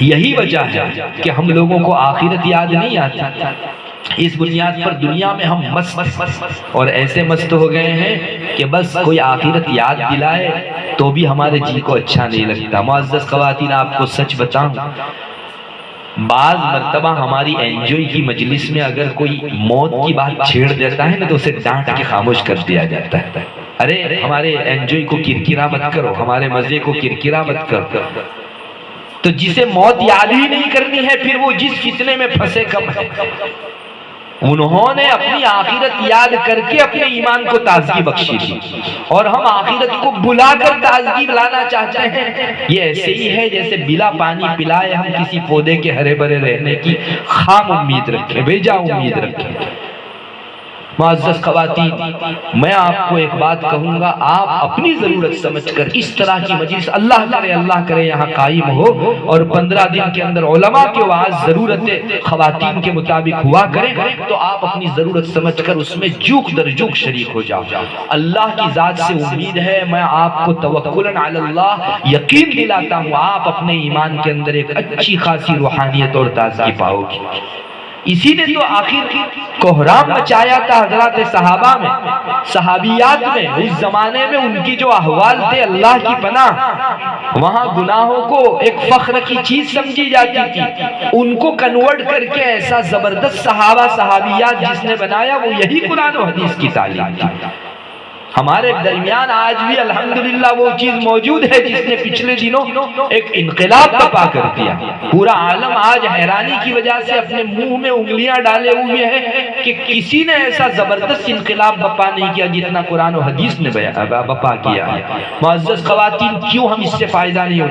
یہی وجہ ہے کہ ہم لوگوں کو آخرت یاد نہیں آتی۔ اس بنیاد پر دنیا میں ہم مست اور ایسے مست ہو گئے ہیں کہ بس کوئی آخرت یاد دلائے تو بھی ہمارے جی کو اچھا نہیں لگتا۔ معزز خواتین آپ کو سچ بتاؤں، بعض مرتبہ ہماری انجوئی کی مجلس میں اگر کوئی موت کی بات چھیڑ دیتا ہے نا تو اسے ڈانٹ کے خاموش کر دیا جاتا ہے۔ ارے ہمارے انجوئی کو کرکرا مت کرو، ہمارے مزے کو کرکرا مت کرو۔ تو جسے موت یاد ہی نہیں کرنی ہے پھر وہ جس فتنے میں پھنسے کم ہے۔ انہوں نے اپنی آخرت یاد کر کے اپنے ایمان کو تازگی بخشی تھی، اور ہم آخرت کو بلا کر تازگی لانا چاہتے ہیں۔ یہ ایسے ہی ہے جیسے بلا پانی پلائے ہم کسی پودے کے ہرے بھرے رہنے کی خام امید رکھیں، بیجا امید رکھیں۔ معزز خواتین، میں آپ کو ایک بات کہوں گا، آپ اپنی ضرورت سمجھ کر اس طرح کی مجلس اللہ کرے یہاں قائم ہو، اور 15 دن کے اندر علماء کے وعظ ضرورت خواتین کے مطابق ہوا کریں، تو آپ اپنی ضرورت سمجھ کر اس میں جوک در جوک شریک ہو جاؤ۔ اللہ کی ذات سے امید ہے، میں آپ کو توکلاً علی اللہ یقین دلاتا ہوں، آپ اپنے ایمان کے اندر ایک اچھی خاصی روحانیت اور تازگی پاؤ گی۔ اسی نے تو آخر کوہرام مچایا تھا حضرات صحابہ میں، صحابیات میں۔ اس زمانے میں ان کی جو احوال تھے اللہ کی پناہ، وہاں گناہوں کو ایک فخر کی چیز سمجھی جاتی تھی، ان کو کنورٹ کر کے ایسا زبردست صحابہ صحابیات جس نے بنایا وہ یہی قرآن و حدیث کی تعلیم تھی۔ ہمارے درمیان آج بھی الحمدللہ وہ چیز موجود ہے جس نے پچھلے دنوں ایک انقلاب برپا کر دیا۔ پورا عالم آج حیرانی کی وجہ سے اپنے منہ میں انگلیاں ڈالے ہوئے ہیں کہ کسی نے ایسا زبردست انقلاب برپا نہیں کیا جتنا قرآن و حدیث نے برپا کیا ہے۔ معزز خواتین، کیوں ہم اس سے فائدہ نہیں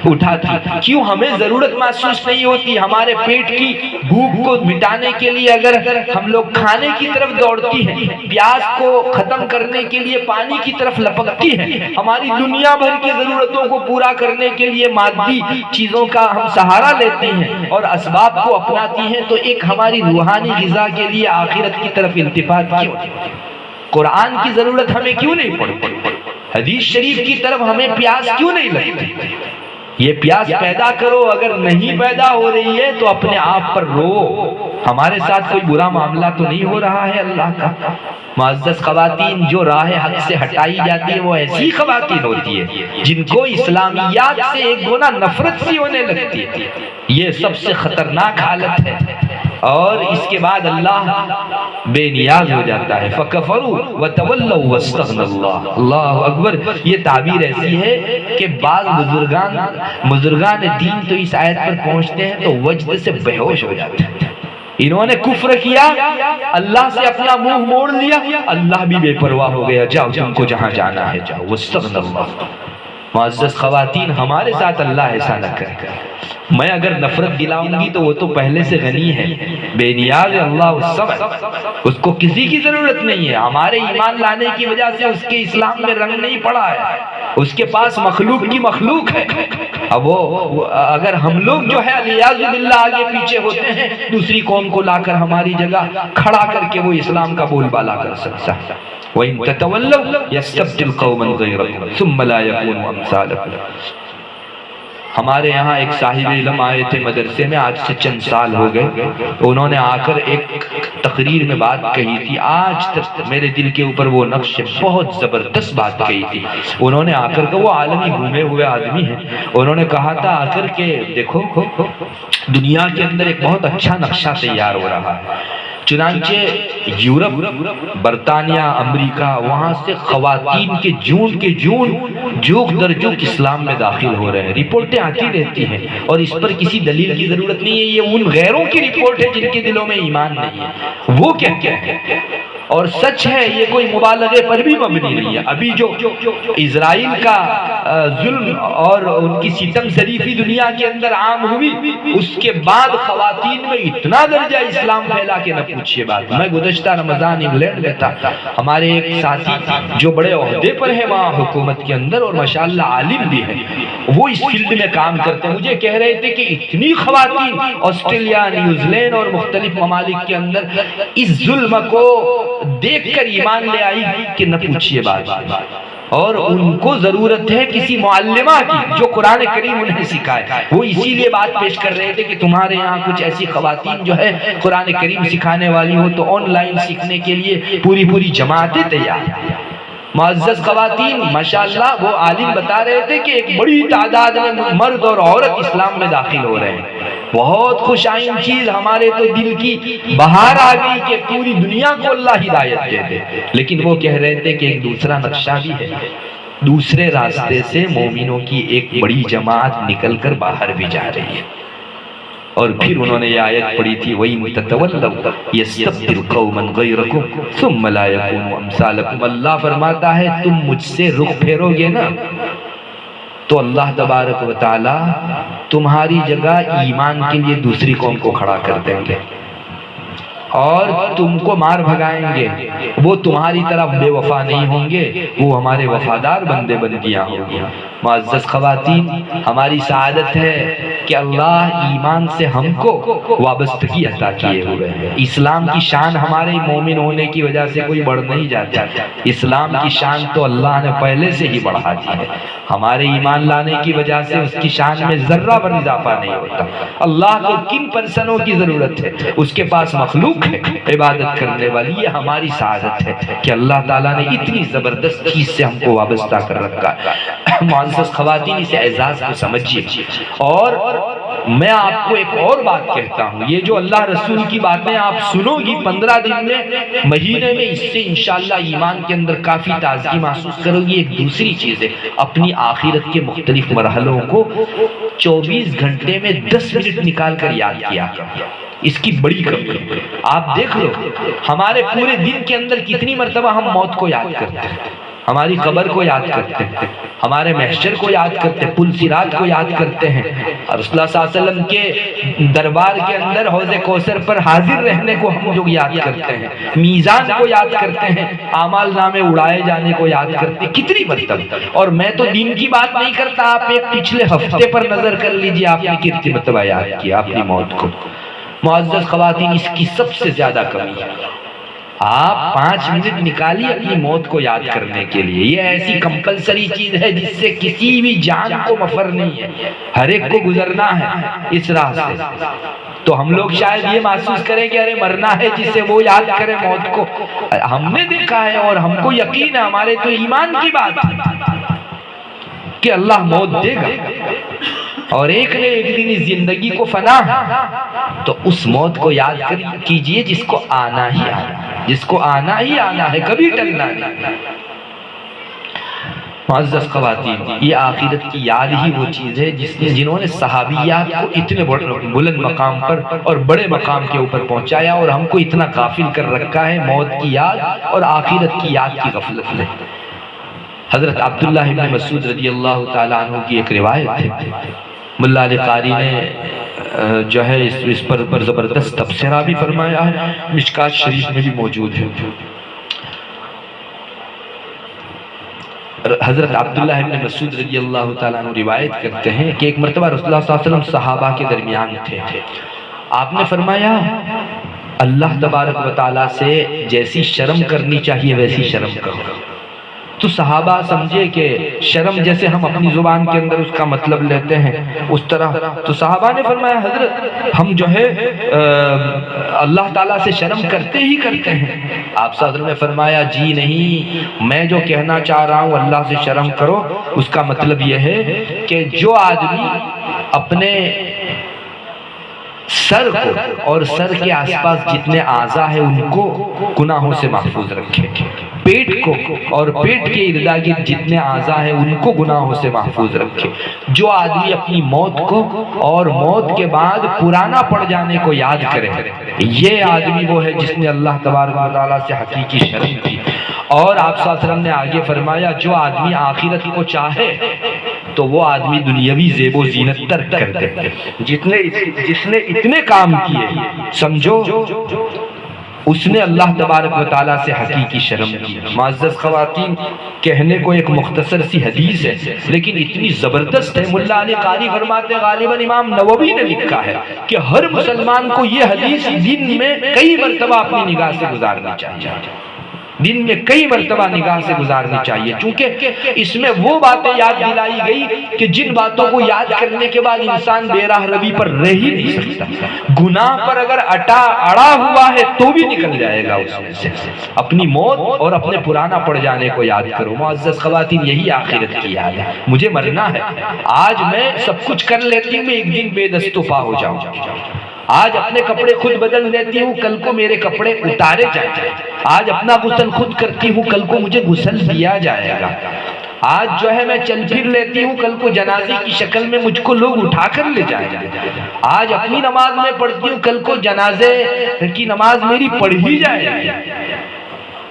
اٹھاتی؟ کیوں ہمیں ضرورت محسوس نہیں ہوتی؟ ہمارے پیٹ کی بھوک کو مٹانے کے لیے اگر ہم لوگ کھانے کی طرف دوڑتی ہیں، پیاس کو ختم کرنے کے لیے پانی کی طرف لپکتی ہے، ہماری دنیا بھر کی ضرورتوں کو پورا کرنے کے لیے مادی چیزوں کا ہم سہارا لیتی ہیں اور اسباب کو اپناتی ہیں، تو ایک ہماری روحانی غذا کے لیے آخرت کی طرف التفات کیوں؟ قرآن کی ضرورت ہمیں کیوں نہیں پڑتی؟ حدیث شریف کی طرف ہمیں پیاس کیوں نہیں لگتی؟ یہ پیاس پیدا کرو، اگر نہیں پیدا ہو رہی ہے تو اپنے آپ پر رو، ہمارے ساتھ کوئی برا معاملہ تو نہیں ہو رہا ہے اللہ کا۔ معزز خواتین، جو راہ حق سے ہٹائی جاتی ہے وہ ایسی خواتین ہوتی ہے جن کو اسلامیات سے ایک گنا نفرت سی ہونے لگتی ہے، یہ سب سے خطرناک حالت ہے۔ اور اس کے بعد اللہ بے نیاز ہو جاتا ہے، فَكَفَرُوا وَتَوَلَّوْا وَاسْتَغْنَى اللَّهُ۔ اللہ اکبر۔ یہ تعبیر ایسی ہے کہ بعض بزرگان دین تو اس آیت پر پہنچتے ہیں تو وجد سے بے ہوش ہو جاتے ہیں۔ انہوں نے کفر کیا، اللہ سے اپنا منہ موڑ لیا، اللہ بھی بے پرواہ ہو گیا، جاؤ تم کو جہاں جانا ہے جاؤ، وَاسْتَغْنَى اللَّهُ۔ معزز خواتین، ہمارے ساتھ اللہ ایسا نہ کرے۔ میں اگر نفرت دلاؤں گی تو وہ تو پہلے سے غنی ہے، بے نیاز ہے اللہ الصمد، اس کو کسی کی ضرورت نہیں ہے۔ ہمارے ایمان لانے کی وجہ سے اس کے اسلام میں رنگ نہیں پڑا ہے، اس کے پاس مخلوق کی مخلوق ہے، اب وہ اگر ہم لوگ جو ہے الیاذ باللہ آگے پیچھے ہوتے ہیں، دوسری قوم کو لا کر ہماری جگہ کھڑا کر کے وہ اسلام کا بول بالا کر سکتا ہے۔ وَإِن تَتَوَلَّوْا يَسْتَبْدِلْ قَوْمًا غَيْرَكُمْ ثُمَّ لَا يَكُونُوا أَمْثَالَكُمْ۔ ہمارے یہاں ایک صاحب علم آئے تھے مدرسے میں، آج سے چند سال ہو گئے، انہوں نے آ کر ایک تقریر میں بات کہی تھی، آج تک میرے دل کے اوپر وہ نقش ہے، بہت زبردست بات کہی تھی۔ انہوں نے آ کر وہ عالمی گھومے ہوئے آدمی ہیں، انہوں نے کہا تھا آ کر کے دیکھو دنیا کے اندر ایک بہت اچھا نقشہ تیار ہو رہا ہے، چنانچہ یورپ، برطانیہ، امریکہ، وہاں سے خواتین کے جون جوک در جوک اسلام میں داخل ہو رہے ہیں، رپورٹیں آتی رہتی ہیں، اور اس پر کسی دلیل کی ضرورت نہیں ہے، یہ ان غیروں کی رپورٹ ہے جن کے دلوں میں ایمان نہیں ہے، وہ کیا ہے اور سچ ہے، یہ کوئی مبالغے پر بھی مبنی نہیں ہے۔ ابھی جو اسرائیل کا ظلم اور ان کی ستم ظریفی دنیا کے اندر عام ہوئی، اس کے بعد خواتین میں اتنا درجہ اسلام پھیلا کہ نہ پوچھئے بات۔ میں گزشتہ رمضان انگلینڈ میں تھا، ہمارے ایک ساتھی جو بڑے عہدے پر ہے وہاں حکومت کے اندر اور ماشاءاللہ عالم بھی ہے، وہ اس فیلڈ میں کام کرتے ہیں، مجھے کہہ رہے تھے کہ اتنی خواتین آسٹریلیا، نیوزی لینڈ اور مختلف ممالک کے اندر اس ظلم کو دیکھ کر ایمان لے آئی کہ نہ پوچھئے بات، اور ان کو ضرورت ہے کسی معلمہ کی جو قرآن کریم انہیں سکھائے۔ وہ اسی لیے بات پیش کر رہے تھے کہ تمہارے یہاں کچھ ایسی خواتین جو ہے قرآن کریم سکھانے والی ہو تو آن لائن سیکھنے کے لیے پوری جماعتیں تیار ہیں۔ معزز خواتین ماشاءاللہ وہ عالم بتا رہے تھے کہ ایک بڑی تعداد میں مرد اور عورت اسلام میں داخل ہو رہے ہیں، بہت خوش آئند چیز، ہمارے تو دل کی بہار آ گئی کہ پوری دنیا کو اللہ ہدایت دے دے۔ لیکن وہ کہہ رہے تھے کہ ایک دوسرا نقشہ بھی ہے، دوسرے راستے سے مومنوں کی ایک بڑی جماعت نکل کر باہر بھی جا رہی ہے۔ اور پھر انہوں نے یہ آیت پڑھی تھی وَإِن تَتَوَلَّوْا يَسْتَبْدِلْ قَوْمًا غَيْرَكُمْ ثُمَّ لَا يَكُونُوا أَمْثَالَكُمْ۔ اللہ فرماتا ہے تم مجھ سے رخ پھیرو گے نا تو اللہ تبارک و تعالی تمہاری جگہ ایمان کے لیے دوسری قوم کو کھڑا کر دیں گے اور تم کو مار بھگائیں گے، وہ تمہاری طرف بے وفا نہیں ہوں گے، وہ ہمارے وفادار بندے بندیاں ہوں گی۔ معزز خواتین، ہماری سعادت ہے کہ اللہ ایمان سے ہم کو وابستگی عطا کیے ہوئے ہیں۔ اسلام کی شان ہمارے مومن ہونے کی وجہ سے کوئی بڑھ نہیں جاتا، اسلام کی شان تو اللہ نے پہلے سے ہی بڑھا دی ہے، ہمارے ایمان لانے کی وجہ سے اس کی شان میں ذرہ بھر اضافہ نہیں ہوتا۔ اللہ کو کن پرسنوں کی ضرورت ہے؟ اس کے پاس مخلوق ہے عبادت کرنے والی۔ یہ ہماری سعادت ہے کہ اللہ تعالیٰ نے اتنی زبردست چیز سے ہم کو وابستہ کر رکھا ہے۔ معزز خواتین، اس اعزاز کو سمجھیے، اور میں آپ کو ایک اور بات کہتا ہوں، یہ جو اللہ رسول کی باتیں آپ سنو گی 15 دن میں، مہینے میں، اس سے انشاءاللہ ایمان کے اندر کافی تازگی محسوس کرو گی۔ ایک دوسری چیز ہے، اپنی آخرت کے مختلف مرحلوں کو 24 گھنٹے میں 10 منٹ نکال کر یاد کیا، اس کی بڑی کمی ہے۔ آپ دیکھ لو ہمارے پورے دن کے اندر کتنی مرتبہ ہم موت کو یاد کرتے ہیں، ہماری قبر کو یاد کرتے ہیں، ہمارے محشر کو یاد کرتے ہیں، پل صراط کو یاد کرتے ہیں، اور رسول اللہ صلی اللہ علیہ وسلم کے دربار کے اندر حوض کوثر پر حاضر رہنے کو ہم جو یاد کرتے ہیں، میزان کو یاد کرتے ہیں، اعمال نامے اڑائے جانے کو یاد کرتے ہیں، کتنی مرتبہ۔ اور میں تو دن کی بات نہیں کرتا، آپ ایک پچھلے ہفتے پر نظر کر لیجئے، آپ نے کتنی مرتبہ یاد کیا اپنی موت کو۔ معزز خواتین، اس کی سب سے زیادہ کمی ہے، آپ 5 منٹ نکالیے اپنی موت کو یاد کرنے کے لیے۔ یہ ایسی کمپلسری چیز ہے جس سے کسی بھی جان کو مفر نہیں ہے، ہر ایک کو گزرنا ہے اس راہ سے۔ تو ہم لوگ شاید یہ محسوس کریں کہ ارے مرنا ہے، جس سے وہ یاد کرے موت کو۔ ہم نے دیکھا ہے اور ہم کو یقین ہے، ہمارے تو ایمان کی بات ہے کہ اللہ موت دے گا، اور ایک نہ ایک دن اس زندگی کو فنا ہے، تو اس موت کو یاد کیجئے جس کو آنا ہی آنا ہے، جس کو آنا ہی آنا ہے، کبھی ٹلنا نہیں۔ معزز خواتین، یہ آخرت کی یاد ہی وہ چیز ہے جنہوں نے صحابیات کو اتنے بلند مقام پر اور بڑے مقام کے اوپر پہنچایا، اور ہم کو اتنا غافل کر رکھا ہے موت کی یاد اور آخرت کی یاد کی غفلت میں۔ حضرت عبداللہ ابن مسعود رضی اللہ تعالیٰ عنہ کی ایک روایت ہے، ملا علی قاری نے جو ہے اس پر زبردست تبصرہ بھی فرمایا ہے، مشکات شریف میں بھی موجود ہے۔ حضرت عبداللہ ابن مسعود رضی اللہ تعالیٰ عنہ روایت کرتے ہیں کہ ایک مرتبہ رسول اللہ صلی اللہ علیہ وسلم صحابہ کے درمیان تھے، آپ نے فرمایا اللہ تبارک و تعالیٰ سے جیسی شرم کرنی چاہیے ویسی شرم کرو۔ تو صحابہ سمجھے کہ شرم جیسے ہم اپنی زبان کے اندر اس کا مطلب لیتے ہیں اس طرح، تو صحابہ نے فرمایا حضرت ہم جو ہے اللہ تعالیٰ سے شرم کرتے ہی کرتے ہیں۔ آپ صلی اللہ علیہ وسلم نے فرمایا جی نہیں، میں جو کہنا چاہ رہا ہوں اللہ سے شرم کرو، اس کا مطلب یہ ہے کہ جو آدمی اپنے سر کو اور سر کے آس پاس جتنے اعضاء ہیں ان کو گناہوں سے محفوظ رکھے، پیٹ کو اور پیٹ کے اردا گرد جتنے اعضاء ہیں ان کو گناہوں سے محفوظ رکھے، جو آدمی اپنی موت کو اور موت کے بعد پرانا پڑ جانے کو یاد کرے، یہ آدمی وہ ہے جس نے اللہ تبارک و تعالیٰ سے حقیقی شرم کی۔ اور آپ صلی اللہ علیہ وسلم نے آگے فرمایا جو آدمی آخرت کو چاہے تو وہ آدمی دنیاوی زیب و زینت ترک کر دے، جس نے اتنے کام کیے سمجھو اس نے اللہ تبارک و تعالیٰ سے حقیقی شرم کی۔ معزز خواتین، کہنے کو ایک مختصر سی حدیث ہے لیکن اتنی زبردست ہے، ملا علی قاری فرماتے ہیں غالباً امام نووی نے لکھا ہے کہ ہر مسلمان کو یہ حدیث دن میں کئی مرتبہ اپنی نگاہ سے گزارنی چاہیے، دن میں کئی مرتبہ نگاہ سے گزارنی چاہیے، چونکہ اس میں وہ باتیں یاد دلائی گئی کہ جن باتوں کو یاد کرنے کے بعد انسان بے راہ روی پر رہ ہی نہیں سکتا۔ گناہ پر اگر اڑا ہوا ہے تو بھی نکل جائے گا اس میں سے۔ اپنی موت اور اپنے پرانا پڑ جانے کو یاد کرو۔ معزز خواتین، یہی آخرت کی یاد ہے۔ مجھے مرنا ہے، آج میں سب کچھ کر لیتی ہوں، میں ایک دن بے دست و پا ہو جاؤں، آج اپنے کپڑے خود بدل لیتی ہوں، کل کو میرے کپڑے اتارے جائیں گے، آج اپنا غسل خود کرتی ہوں، کل کو مجھے غسل دیا جائے گا، آج جو ہے میں چل پھر لیتی ہوں، کل کو جنازے کی شکل میں مجھ کو لوگ اٹھا کر لے جائیں گے، آج اپنی نماز میں پڑھتی ہوں، کل کو جنازے کی نماز میری پڑھی جائے گی،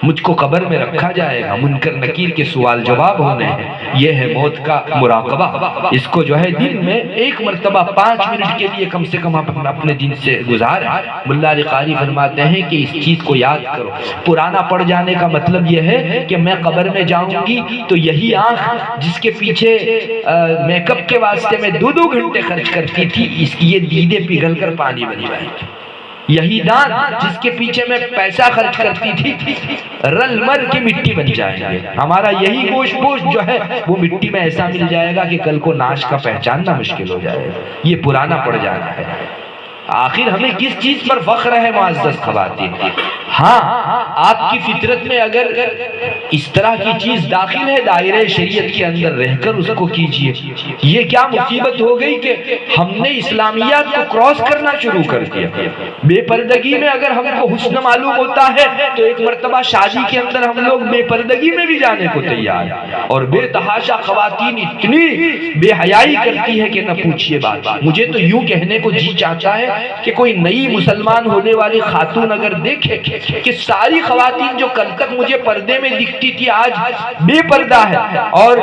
مجھ کو قبر میں رکھا جائے گا، منکر نکیر کے سوال جواب ہونے ہیں۔ یہ ہے موت کا مراقبہ، اس کو جو ہے دن میں ایک مرتبہ 5 منٹ کے لیے کم سے کم اپنے دن سے گزاریں۔ ملا علی قاری فرماتے ہیں کہ اس چیز کو یاد کرو۔ پرانا پڑ جانے کا مطلب یہ ہے کہ میں قبر میں جاؤں گی تو یہی آنکھ جس کے پیچھے میک اپ کے واسطے میں 2 گھنٹے خرچ کرتی تھی، اس کی یہ دیدیں پگھل کر پانی بن جائیں گی، یہی دانت جس کے پیچھے میں پیسہ خرچ کرتی تھی رل مر کی مٹی بن جائیں گے، ہمارا یہی گوشت جو ہے وہ مٹی میں ایسا مل جائے گا کہ کل کو ناش کا پہچاننا مشکل ہو جائے گا۔ یہ پرانا پڑ جانا ہے۔ آخر ہمیں کس چیز پر فخر ہے معزز خواتین؟ ہاں، آپ کی فطرت میں اگر اس طرح کی چیز داخل ہے دائرہ شریعت کے اندر رہ کر اس کو کیجئے۔ یہ کیا مصیبت ہو گئی کہ ہم نے اسلامیات کو کراس کرنا شروع کر دیا۔ بے پردگی میں اگر ہم کو حسن معلوم ہوتا ہے تو ایک مرتبہ شادی کے اندر ہم لوگ بے پردگی میں بھی جانے کو تیار ہیں، اور بے تحاشا خواتین اتنی بے حیائی کرتی ہے کہ نہ پوچھئے بات۔ مجھے تو یوں کہنے کو جی چاہتا ہے کہ کوئی نئی مسلمان ہونے والی خاتون اگر دیکھے کہ ساری خواتین جو کل تک مجھے پردے میں دکھتی تھی آج بے پردہ ہے اور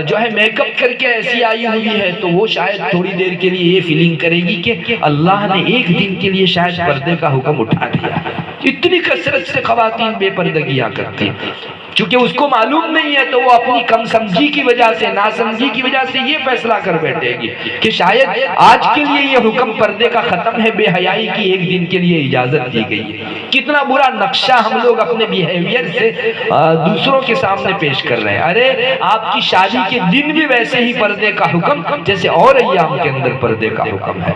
جو ہے میک اپ کر کے ایسی آئی ہوئی ہے، تو وہ شاید تھوڑی دیر کے لیے یہ فیلنگ کرے گی کہ اللہ نے ایک دن کے لیے شاید پردے کا حکم اٹھا دیا۔ اتنی کثرت سے خواتین بے پردگیاں کرتی ہیں، چونکہ اس کو معلوم نہیں ہے تو وہ اپنی کم سمجھی کی وجہ سے، ناسمجھی کی وجہ سے یہ فیصلہ کر بیٹھے گی کہ شاید آج کے لیے یہ حکم پردے کا ختم ہے، بے حیائی کی ایک دن کے لیے اجازت دی گئی ہے۔ کتنا برا نقشہ ہم لوگ اپنے بیہیویئر سے دوسروں کے سامنے پیش کر رہے ہیں۔ ارے آپ کی شادی کے دن بھی ویسے ہی پردے کا حکم جیسے اور ایام کے اندر پردے کا حکم ہے۔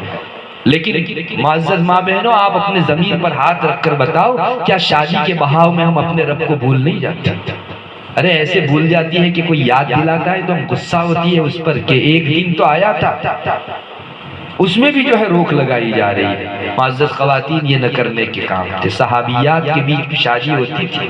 لیکن معزز ماں بہنوں، آپ اپنے ضمیر پر ہاتھ رکھ کر بتاؤ، کیا شادی کے بہاؤ میں ہم اپنے رب کو بھول نہیں جاتے؟ ارے ایسے بھول جاتی ہے کہ کوئی یاد دلاتا ہے تو ہم غصہ ہوتی ہے اس پر کہ ایک دن تو آیا تھا، اس میں بھی جو ہے روک لگائی جا رہی ہے۔ معزز خواتین، یہ نہ کرنے کے کام تھے۔ صحابیات کے بیچ شادی ہوتی تھی،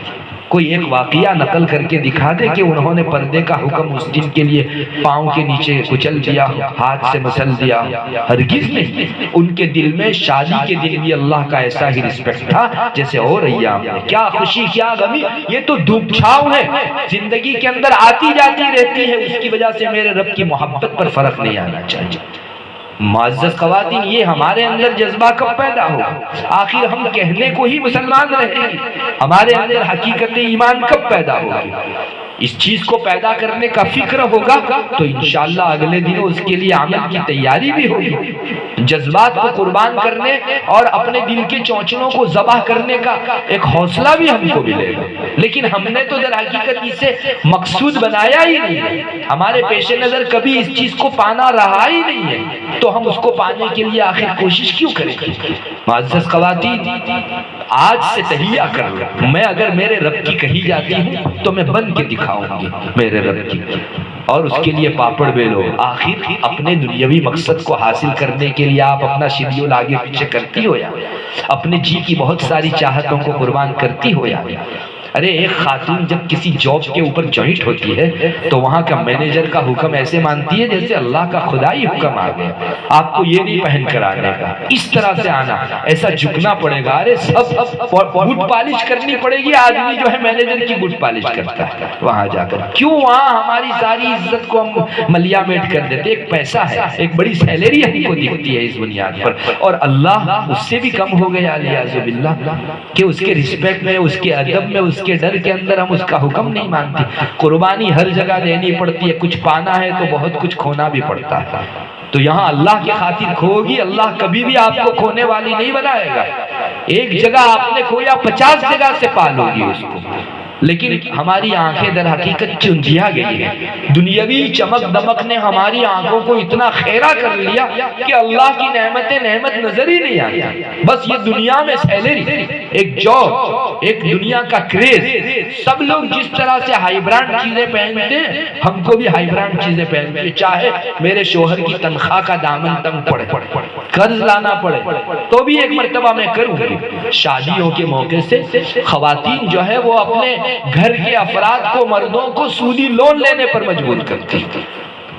کوئی ایک واقعہ نقل کر کے دکھا دے کہ انہوں نے پردے کا حکم اس دن کے لیے پاؤں کے نیچے کچل دیا، ہاتھ سے مسل دیا، ہرگز نہیں۔ ان کے دل میں شادی کے دن بھی اللہ کا ایسا ہی رسپیکٹ تھا جیسے اور ایام میں۔ کیا خوشی کیا غمی، یہ تو دھوپ چھاؤں ہے، زندگی کے اندر آتی جاتی رہتی ہے، اس کی وجہ سے میرے رب کی محبت پر فرق نہیں آنا چاہیے۔ معزز خواتین، یہ ہمارے اندر جذبہ کب پیدا ہوگا؟ آخر ہم کہنے کو ہی مسلمان رہیں گے، ہمارے اندر حقیقت ایمان کب پیدا ہوگی؟ اس چیز کو پیدا کرنے کا فکر ہوگا تو انشاءاللہ اگلے دن اس کے لیے عمل کی تیاری بھی ہوگی، جذبات کو قربان کرنے اور اپنے دل کے چونچلوں کو ذبح کرنے کا ایک حوصلہ بھی ہم کو ملے گا۔ لیکن ہم نے تو در حقیقت اسے مقصود بنایا ہی نہیں ہے، ہمارے پیش نظر کبھی اس چیز کو پانا رہا ہی نہیں ہے، تو ہم اس کو پانے کے لیے آخر کوشش کیوں کریں گے؟ معزز خواتین، آج سے تہیہ کر لو، میں اگر میرے رب کی کہی جاتی ہوں تو میں بن کے دکھاؤں گی میرے رب کی، اور اس کے لیے پاپڑ بیلو۔ آخر اپنے دنیاوی مقصد کو حاصل کرنے کے لیے آپ اپنا شیڈیول آگے پیچھے کرتی ہو یا اپنے جی کی بہت ساری چاہتوں کو قربان کرتی ہو یا ارے ایک خاتون جب کسی جاب کے اوپر جوائنٹ ہوتی ہے تو وہاں کا مینیجر کا حکم ایسے مانتی ہے جیسے اللہ کا خدائی حکم آ گیا، آپ کو یہ نہیں پہن کر آنے کا، اس طرح سے آنا، ایسا جھکنا پڑے گا، ارے سب بوٹ پالش کرنی پڑے گی۔ آدمی جو ہے مینیجر کی بوٹ پالش کرتا ہے وہاں جا کر، کیوں؟ وہاں ہماری ساری عزت کو ہم ملیامٹ کر دیتے، ایک پیسہ ہے، ایک بڑی سیلری ہم کو دکھتی ہے اس بنیاد پر، اور اللہ اس سے بھی کم ہو گیا الیاذ باللہ کہ اس کے رسپیکٹ میں، اس کے ادب میں، اس کے ڈر کے اندر ہم اس کا حکم نہیں مانتے۔ قربانی ہر جگہ دینی پڑتی ہے، کچھ پانا ہے تو بہت کچھ کھونا بھی پڑتا ہے، تو یہاں اللہ کی خاطر کھوگی، اللہ کبھی بھی آپ کو کھونے والی نہیں بنائے گا۔ ایک جگہ آپ نے کھویا 50 جگہ سے پالو گی اس کو، لیکن ہماری آنکھیں در حقیقت چندیا گئی ہیں، دنیاوی چمک دمک نے ہماری آنکھوں کو اتنا خیرہ کر لیا کہ اللہ کی نعمتیں نعمت نظر ہی نہیں آتی، بس یہ دنیا میں سیلری، ایک جاب، ایک دنیا کا کریز۔ سب لوگ جس طرح سے ہائی برانڈ چیزیں پہنتے ہیں ہم کو بھی ہائی برانڈ چیزیں پہنتے، چاہے میرے شوہر کی تنخواہ کا دامن تنگ پڑے، قرض لانا پڑے تو بھی ایک مرتبہ میں کروں گی۔ شادیوں کے موقع سے خواتین جو ہے وہ اپنے گھر کے افراد کو، مردوں کو سودی لون لینے پر مجبور کرتی،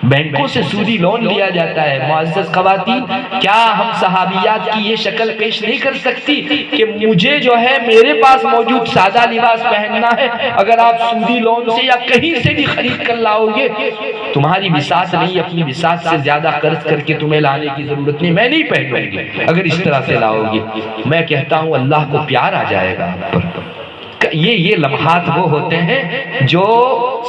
بینکوں سے سودی لون لیا جاتا ہے۔ معزز خواتین، کیا ہم صحابیات کی یہ شکل پیش نہیں کر سکتی کہ مجھے جو ہے میرے پاس موجود سادہ لباس پہننا ہے، اگر آپ سودی لون سے یا کہیں سے بھی خرید کر لاؤ گے، تمہاری بساط نہیں، اپنی بساط سے زیادہ قرض کر کے تمہیں لانے کی ضرورت نہیں، میں نہیں پہنوں گی اگر اس طرح سے لاؤ گی۔ میں کہتا ہوں اللہ کو پیار آ جائے گا آپ پر۔ یہ لمحات وہ ہوتے ہیں جو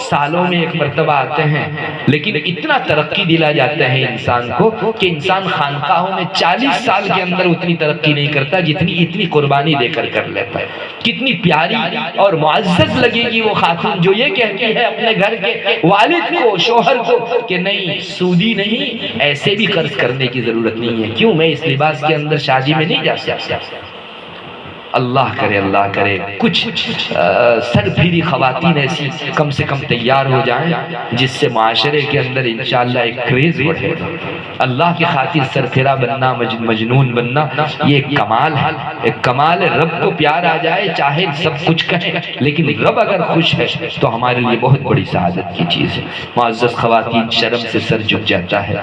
سالوں میں ایک مرتبہ آتے ہیں، لیکن اتنا ترقی دلا جاتا ہے انسان کو کہ انسان خانقاہوں میں 40 سال کے اندر اتنی ترقی نہیں کرتا جتنی اتنی قربانی دے کر کر لیتا ہے۔ کتنی پیاری اور معزز لگے گی وہ خاتون جو یہ کہتی ہے اپنے گھر کے والد کو، شوہر کو کہ نہیں، سودی نہیں، ایسے بھی قرض کرنے کی ضرورت نہیں ہے، کیوں؟ میں اس لباس کے اندر شادی میں نہیں جا سکتا۔ اللہ کرے کچھ سرپھیری خواتین ایسی کم سے کم تیار ہو جائیں جس سے معاشرے کے اندر انشاءاللہ ایک کریز بڑھے۔ اللہ کی خاطر سرپھیرا بننا، مجنون بننا، یہ ایک کمال ہے، ایک کمال ہے۔ رب کو پیار آ جائے، چاہے سب کچھ کہیں، لیکن رب اگر خوش ہے تو ہمارے لیے بہت بڑی سعادت کی چیز ہے۔ معزز خواتین، شرم سے سر جھک جاتا ہے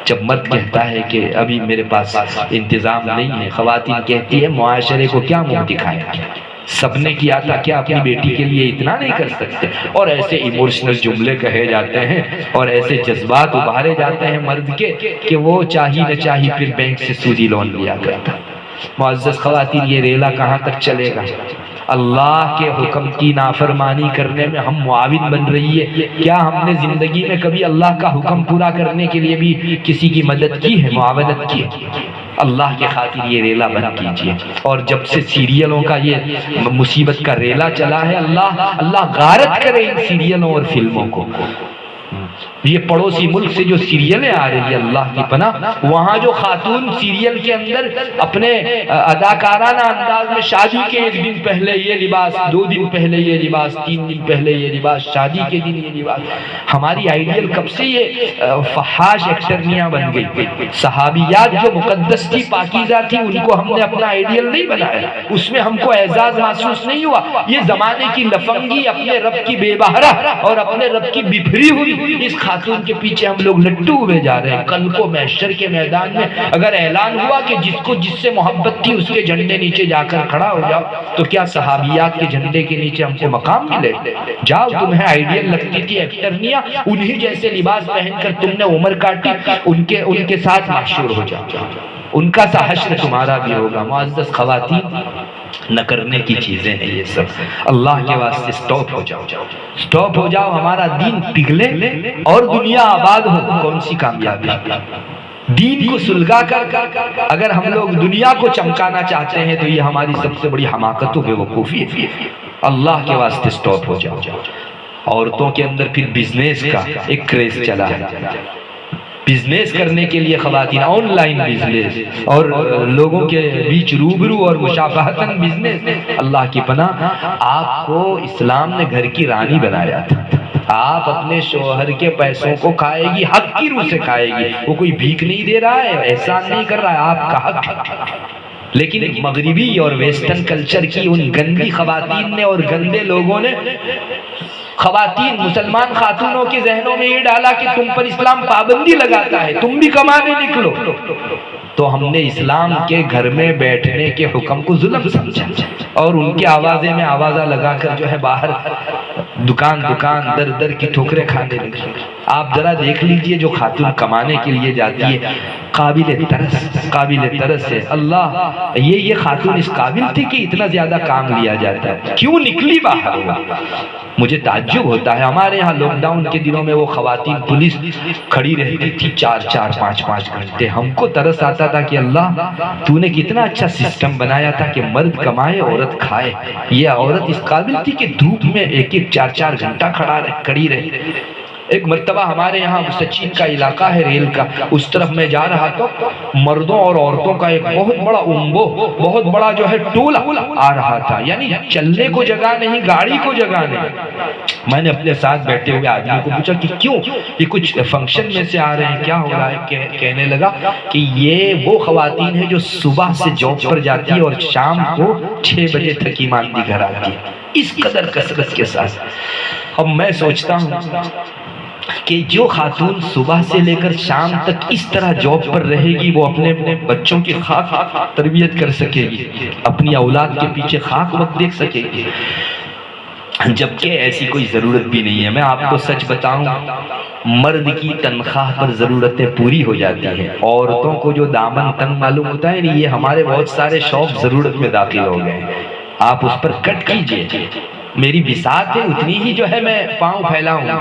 جب مرد کہتا ہے کہ ابھی میرے پاس انتظام نہیں ہے۔ خواتین کہتی ہے معاشرے کو کیا منہ دکھائیں، سب نے کیا تھا، کیا اپنی بیٹی کے لیے اتنا نہیں کر سکتے؟ اور ایسے ایموشنل جملے کہے جاتے ہیں اور ایسے جذبات ابھارے جاتے ہیں مرد کے کہ وہ چاہی نہ چاہی پھر بینک سے سودی لون لیا کرتا۔ معزز خواتین، یہ ریلا کہاں تک چلے گا؟ اللہ کے حکم کی نافرمانی کرنے میں ہم معاون بن رہی ہے۔ کیا ہم نے زندگی میں کبھی اللہ کا حکم پورا کرنے کے لیے بھی کسی کی مدد کی ہے، معاونت کی ہے؟ اللہ کے خاطر یہ ریلا بند کیجئے۔ اور جب سے سیریلوں کا یہ مصیبت کا ریلا چلا ہے، اللہ غارت کرے ان سیریلوں اور فلموں کو۔ یہ پڑوسی ملک سے جو سیریلیں آ رہی ہیں، اللہ کی پناہ، وہاں جو خاتون سیریل کے اندر اپنے اداکارانہ انداز میں شادی کے 1 دن پہلے یہ لباس، 2 دن پہلے یہ لباس، 3 دن پہلے یہ لباس، شادی کے دن یہ لباس، ہماری آئیڈیل کب سے یہ فحاش ایکٹرنیاں بن گئی؟ صحابیات جو مقدس تھی، پاکیزہ تھی، ان کو ہم نے اپنا آئیڈیل نہیں بنایا، اس میں ہم کو اعزاز محسوس نہیں ہوا۔ یہ زمانے کی لفنگی، اپنے رب کی بے بہرہ اور اپنے رب کی بفری ہوئی اس خاتون کے پیچھے ہم لوگ لٹو ہوئے جا رہے ہیں۔ کل کو محشر کے میدان میں اگر اعلان ہوا کہ جس سے محبت تھی اس کے جھنڈے نیچے جا کر کھڑا ہو جاؤ، تو کیا صحابیات کے جھنڈے کے نیچے ہم کو مقام ملے؟ جاؤ، تمہیں آئیڈیل لگتی تھی ایکٹرنیاں، انہی جیسے لباس پہن کر تم نے عمر کاٹی، ان کے ساتھ محشور ہو جاؤ۔ ان کا سا حشر تمہارا بھی ہوگا۔ معزز خواتین، نہ کرنے کی چیزیں ہیں یہ سب۔ اللہ کے واسطے سٹاپ ہو جاؤ، سٹاپ ہو جاؤ، ہمارا دین پگھلے اور دنیا آباد ہو، کون سی کامیابی؟ دین کو سلگا کر اگر ہم لوگ دنیا کو چمکانا چاہتے ہیں تو یہ ہماری سب سے بڑی حماقت و بے وقوفی ہے۔ اللہ کے واسطے سٹاپ ہو جاؤ۔ عورتوں کے اندر پھر بزنس کا ایک کریز چلا ہے، بزنس کرنے کے لیے خواتین، آن لائن بزنس اور لوگوں کے بیچ روبرو اور مشابہتاً بزنس۔ اللہ کی پناہ، آپ کو اسلام نے گھر کی رانی بنایا تھا، آپ اپنے شوہر کے پیسوں کو کھائے گی، حق کی روح سے کھائے گی، وہ کوئی بھیک نہیں دے رہا ہے، احسان نہیں کر رہا ہے، آپ کا حق ہے۔ لیکن مغربی اور ویسٹرن کلچر کی ان گندی خواتین نے اور گندے لوگوں نے خواتین، مسلمان خاتونوں کے ذہنوں میں یہ ڈالا کہ تم پر اسلام پابندی لگاتا ہے، تم بھی کمانے نکلو، تو ہم نے اسلام کے گھر میں بیٹھنے کے حکم کو ظلم سمجھا اور ان کے آوازے میں آوازہ لگا کر جو ہے باہر دکان در در کی ٹھوکریں کھانے لگی۔ آپ ذرا دیکھ لیجئے، جو خاتون کمانے کے لیے جاتی ہے، قابل ترس ہے۔ اللہ، یہ خاتون اس قابل تھی کہ اتنا زیادہ کام لیا جاتا ہے، کیوں نکلی باہر؟ مجھے تعجب ہوتا ہے، ہمارے یہاں لاک ڈاؤن کے دنوں میں وہ خواتین پولیس کھڑی رہتی تھی 4-5 گھنٹے، ہم کو ترس آتا تھا کہ اللہ تو نے کتنا اچھا سسٹم بنایا تھا کہ مرد کمائے عورت کھائے، یہ عورت اس قابل تھی کہ دھوپ میں 1-4 گھنٹہ کھڑی رہی۔ ایک مرتبہ ہمارے یہاں سچین کا علاقہ ہے ریل کا، اس طرف میں جا رہا تو مردوں اور عورتوں کا ایک بہت بڑا جو ہے ٹولہ آ رہا تھا، یعنی چلنے کو جگہ نہیں، گاڑی کو جگہ نہیں۔ میں نے اپنے ساتھ بیٹھے ہوئے آدمی کو پوچھا کہ کیوں، یہ کچھ فنکشن میں سے آ رہے ہیں، کیا ہو رہا ہے؟ کہنے لگا کہ یہ وہ خواتین ہیں جو صبح سے جاب پر جاتی ہے اور شام کو 6 بجے تھکی ماندی گھر آتی ہے، اس قدر کثرت کے ساتھ۔ اب میں سوچتا ہوں کہ جو خاتون صبح سے لے کر شام تک اس طرح جاب پر رہے گی، وہ اپنے بچوں کی خاک تربیت کر سکے گی، اپنی اولاد کے پیچھے خاک وقت دیکھ سکے گی، جبکہ ایسی کوئی ضرورت بھی نہیں ہے۔ میں آپ کو سچ بتاؤں، مرد کی تنخواہ پر ضرورتیں پوری ہو جاتی ہیں، عورتوں کو جو دامن تنگ معلوم ہوتا ہے، یہ ہمارے بہت سارے شوق ضرورت میں داخل ہو گئے ہیں، آپ اس پر کٹ کیجئے۔ میری بساط ہے اتنی ہی جو ہے میں پاؤں پھیلاؤں گا،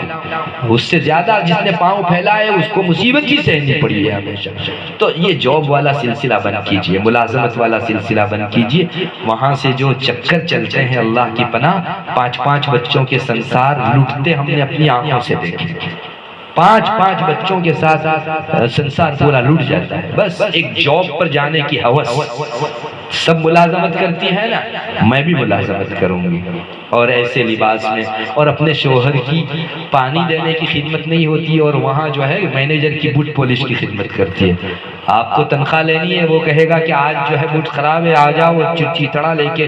اس سے زیادہ جس نے پاؤں پھیلا ہے اس کو مصیبت ہی سہنی پڑی ہے ہمیشہ۔ تو یہ جاب والا سلسلہ بند کیجئے، ملازمت والا سلسلہ بند کیجئے، وہاں سے جو چکر چلتے ہیں اللہ کی پناہ، 5 بچوں کے سنسار لوٹتے ہم نے اپنی آنکھوں سے دیکھے، 5 بچوں کے ساتھ سنسار پورا لوٹ جاتا ہے، بس ایک جاب پر جانے کی ہوس۔ سب ملازمت کرتی ہے نا، میں بھی ملازمت کروں گی، اور ایسے لباس میں، اور اپنے شوہر کی پانی دینے کی خدمت نہیں ہوتی اور وہاں جو ہے مینیجر کی بوٹ پالش کی خدمت کرتی ہے۔ آپ کو تنخواہ لینی ہے، وہ کہے گا کہ آج جو ہے بوٹ خراب ہے، آ جاؤ چیتڑا لے کے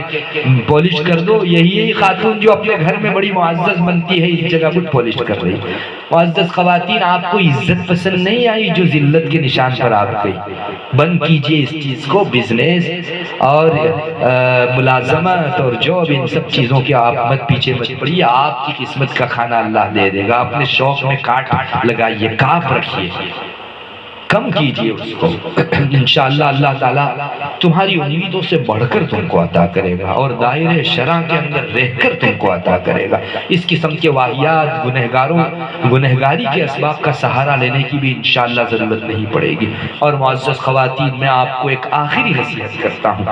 پالش کر دو۔ یہی خاتون جو اپنے گھر میں بڑی معزز بنتی ہے، اس جگہ بوٹ پالش کر رہی ہے۔ معزز خواتین، آپ کو عزت پسند نہیں آئی جو ذلت کے نشان پر آپ گئی، بند کیجئے اس چیز کو۔ بزنس اور ملازمت اور جاب، ان سب چیزوں کے آپ مت پیچھے مت پڑیے، آپ کی قسمت کا کھانا اللہ دے دے گا۔ اپنے شوق میں کاٹ لگائیے، کاپ رکھیے، کم کیجئے اس کو، انشاءاللہ اللہ تعالیٰ تمہاری امیدوں سے بڑھ کر تم کو عطا کرے گا اور دائرے شرع کے اندر رہ کر تم کو عطا کرے گا۔ اس قسم کے واہیات گنہگاری کے اسباب کا سہارا لینے کی بھی انشاءاللہ ضرورت نہیں پڑے گی۔ اور معزز خواتین، میں آپ کو ایک آخری نصیحت کرتا ہوں،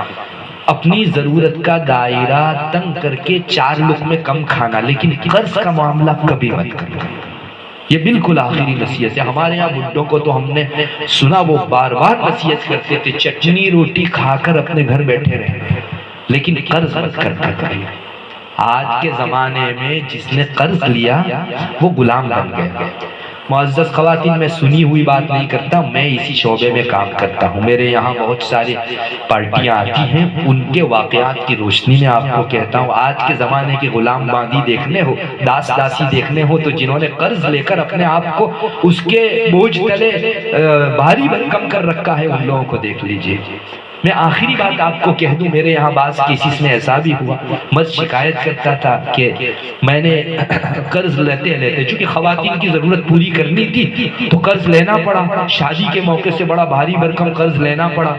اپنی ضرورت کا دائرہ تنگ کر کے 4 لقمے کم کھانا، لیکن قرض کا معاملہ کبھی مت کرنا۔ یہ بالکل آخری نصیحت ہے۔ ہمارے یہاں بڈھوں کو تو ہم نے سنا وہ بار بار نصیحت کرتے تھے، چٹنی روٹی کھا کر اپنے گھر بیٹھے رہے، لیکن قرض مت کرنا کریں۔ آج کے زمانے میں جس نے قرض لیا وہ غلام بن گیا۔ معزز خواتین، میں سنی ہوئی بات نہیں کرتا، میں اسی شعبے میں کام کرتا ہوں، میرے یہاں بہت ساری پارٹیاں آتی ہیں، ان کے واقعات کی روشنی میں آپ کو کہتا ہوں، آج کے زمانے کی غلام باندی دیکھنے ہو، داس داسی دیکھنے ہو، تو جنہوں نے قرض لے کر اپنے آپ کو اس کے بوجھ تلے بھاری بھرکم کر رکھا ہے، ان لوگوں کو دیکھ لیجئے۔ میں آخری بات آپ کو کہہ دوں، میرے یہاں بعض کیسز میں ایسا بھی ہوا، مرد شکایت کرتا تھا کہ میں نے قرض لیتے لیتے، چونکہ خواتین کی ضرورت پوری کرنی تھی تو قرض لینا پڑا، شادی کے موقع سے بڑا بھاری بھرکم قرض لینا پڑا،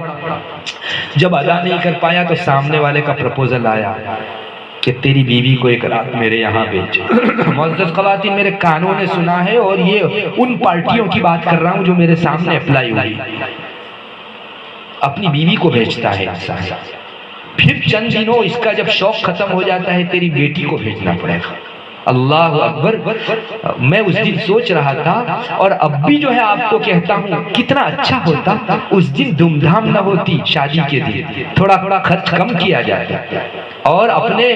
جب ادا نہیں کر پایا تو سامنے والے کا پرپوزل آیا کہ تیری بیوی کو ایک رات میرے یہاں بھیج۔ معزز خواتین، میرے کانوں نے سنا ہے، اور یہ ان پارٹیوں کی بات کر رہا ہوں جو میرے سامنے اپلائی ہوئی۔ اپنی بیوی کو بھیجتا ہے انسان، پھر چند دنوں اس کا جب شوق ختم ہو جاتا ہے، تیری بیٹی کو بھیجنا پڑے گا۔ اللہ اکبر! میں اس دن سوچ رہا تھا، اور اب بھی جو ہے آپ کو کہتا ہوں، کتنا اچھا ہوتا اس دن دھوم دھام نہ ہوتی، شادی کے دن تھوڑا تھوڑا خرچ کم کیا جاتا، اور اپنے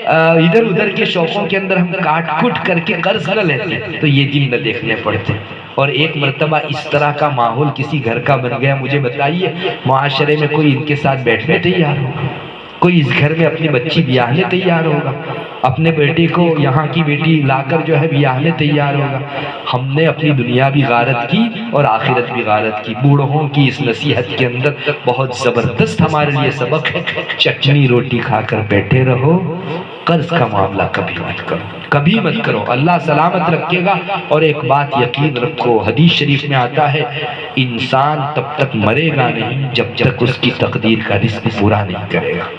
ادھر ادھر کے شوقوں کے اندر ہم کاٹ کٹ کر کے قرض نہ لیتے تو یہ دن نہ دیکھنے پڑتے۔ اور ایک مرتبہ اس طرح کا ماحول کسی گھر کا بن گیا، مجھے بتائیے معاشرے میں کوئی ان کے ساتھ بیٹھنے تیار ہوگا؟ کوئی اس گھر میں اپنی بچی بیاہنے تیار ہوگا؟ اپنے بیٹے کو یہاں کی بیٹی لا کر جو ہے بیاہنے تیار ہوگا؟ ہم نے اپنی دنیا بھی غارت کی اور آخرت بھی غارت کی۔ بوڑھوں کی اس نصیحت کے اندر بہت زبردست ہمارے لیے سبق ہے، چٹنی روٹی کھا کر بیٹھے رہو، قرض کا معاملہ کبھی مت کرو، کبھی مت کرو، اللہ سلامت رکھے گا۔ اور ایک بات یقین رکھو، حدیث شریف میں آتا ہے انسان تب تک مرے گا نہیں جب تک اس کی تقدیر کا رزق پورا نہیں کرے گا۔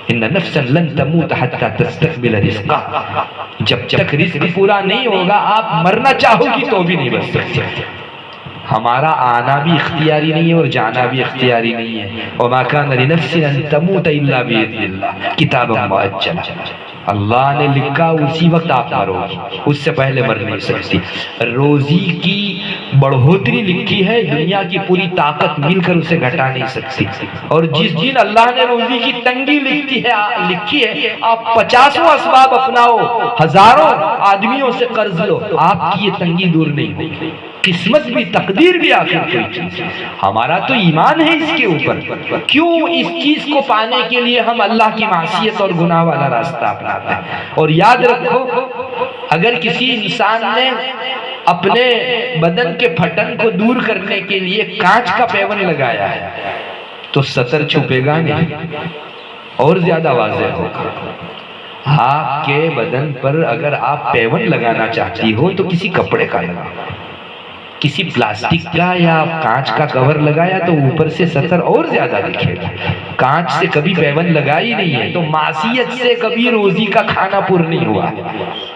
ان نفسا لن تموت حتى تستكمل رزقها، جب تک رزق پورا نہیں ہوگا آپ مرنا چاہو گی تو بھی نہیں بچ سکتے۔ ہمارا آنا بھی اختیاری نہیں ہے اور جانا بھی اختیاری نہیں ہے۔ وما كان لنفس ان تموت الا باذن الله کتابا مؤجلا، اللہ نے لکھا اسی وقت آپ مرو گی، اس سے پہلے مر نہیں سکتی۔ روزی کی بڑھوتری لکھی ہے، دنیا کی پوری طاقت مل کر اسے گھٹا نہیں سکتی، اور جس دن اللہ نے روزی کی تنگی لکھی ہے آپ 50 اسباب اپناؤ، ہزاروں آدمیوں سے قرض لو، آپ کی یہ تنگی دور نہیں ہوگی۔ قسمت بھی تقدیر بھی آخر کوئی چیز، ہمارا تو ایمان ہے اس کے اوپر، کیوں اس چیز کو پانے کے لیے ہم اللہ کی معصیت اور گناہ والا راستہ اپناتے ہیں۔ اور یاد رکھو، اگر کسی انسان نے اپنے بدن کے پھٹن کو دور کرنے کے لیے کانچ کا پیون لگایا ہے تو ستر چھپے گا نہیں، اور زیادہ واضح ہوگا۔ آپ کے بدن پر اگر آپ پیون لگانا چاہتی ہو تو کسی کپڑے کا لگا، کسی پلاسٹک کا یا کانچ کا کور لگایا تو اوپر سے ستر اور زیادہ دکھے گا۔ کانچ سے کبھی پیون لگائی نہیں ہے تو معصیت سے کبھی روزی کا کھانا پر نہیں ہوا،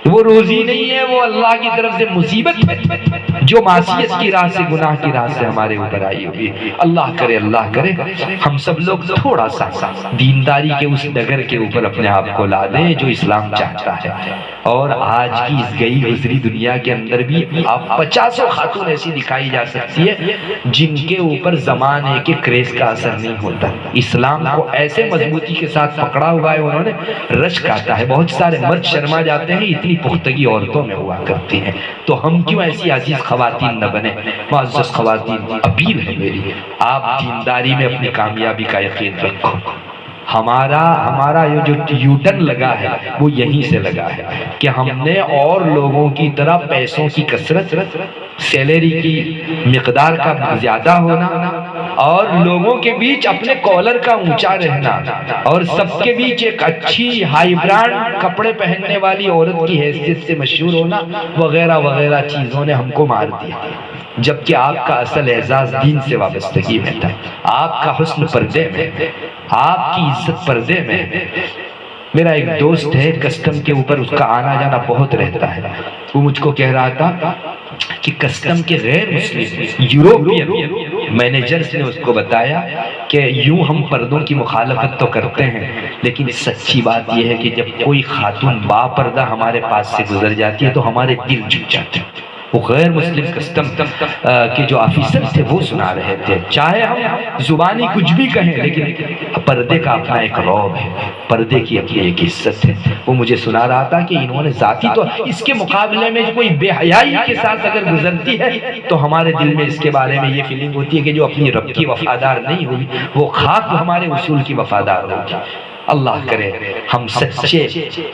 وہ روزی نہیں ہے، وہ اللہ کی طرف سے مصیبت ہے جو معصیت کی راہ سے، گناہ کی راہ سے ہمارے اوپر آئی ہوئی۔ اللہ کرے ہم سب لوگ تھوڑا سا دینداری کے اس ڈگر کے اوپر اپنے آپ کو لا دیں جو اسلام چاہتا ہے۔ اور آج کی اس گئی گزری دنیا کے اندر بھی آپ 50 خاتون ایسی دکھائی جا سکتی ہے جن کے اوپر زمانے کے کریز کا اثر نہیں ہوتا، اسلام کو ایسے مضبوطی کے ساتھ پکڑا ہوا ہے انہوں نے، رشک آتا ہے۔ بہت سارے مرد شرما جاتے ہیں، اتنی پختگی عورتوں میں ہوا کرتی ہیں، تو ہم کیوں ایسی عزیز خواتین نہ بنے؟ معزز خواتین، اپیل ہے میری، آپ دینداری میں اپنی کامیابی کا یقین رکھو۔ ہمارا یہ جو یوٹن لگا ہے وہ یہیں سے لگا ہے کہ ہم نے اور لوگوں کی طرح پیسوں کی کثرت، سیلری کی مقدار کا زیادہ ہونا، اور لوگوں کے بیچ اپنے کالر کا اونچا رہنا، اور سب کے بیچ ایک اچھی ہائی برانڈ کپڑے پہننے والی عورت کی حیثیت سے مشہور ہونا، وغیرہ وغیرہ چیزوں نے ہم کو مار دیا، جبکہ آپ کا اصل اعزاز دین سے وابستگی میں تھا، آپ کا حسن پردے میں، آپ کی عزت پردے میں۔ میرا ایک دوست ہے، کسٹم کے اوپر اس کا آنا جانا بہت رہتا ہے، وہ مجھ کو کہہ رہا تھا کہ کسٹم کے غیر مسلم یوروپین مینیجرز نے اس کو بتایا کہ یوں ہم پردوں کی مخالفت تو کرتے ہیں، لیکن سچی بات یہ ہے کہ جب کوئی خاتون با پردہ ہمارے پاس سے گزر جاتی ہے تو ہمارے دل جھک جاتے ہیں۔ وہ غیر مسلم کسٹم کے جو آفیسر تھے وہ سنا رہے تھے، چاہے ہم زبانی کچھ بھی کہیں لیکن پردے کا اپنا ایک رعب ہے، پردے کی اپنی ایک عزت ہے۔ وہ مجھے سنا رہا تھا کہ انہوں نے ذاتی تو اس کے مقابلے میں کوئی بے حیائی کے ساتھ اگر گزرتی ہے تو ہمارے دل میں اس کے بارے میں یہ فیلنگ ہوتی ہے کہ جو اپنی رب کی وفادار نہیں ہوئی وہ خاک ہمارے اصول کی وفادار ہوگی۔ اللہ کرے ہم سچے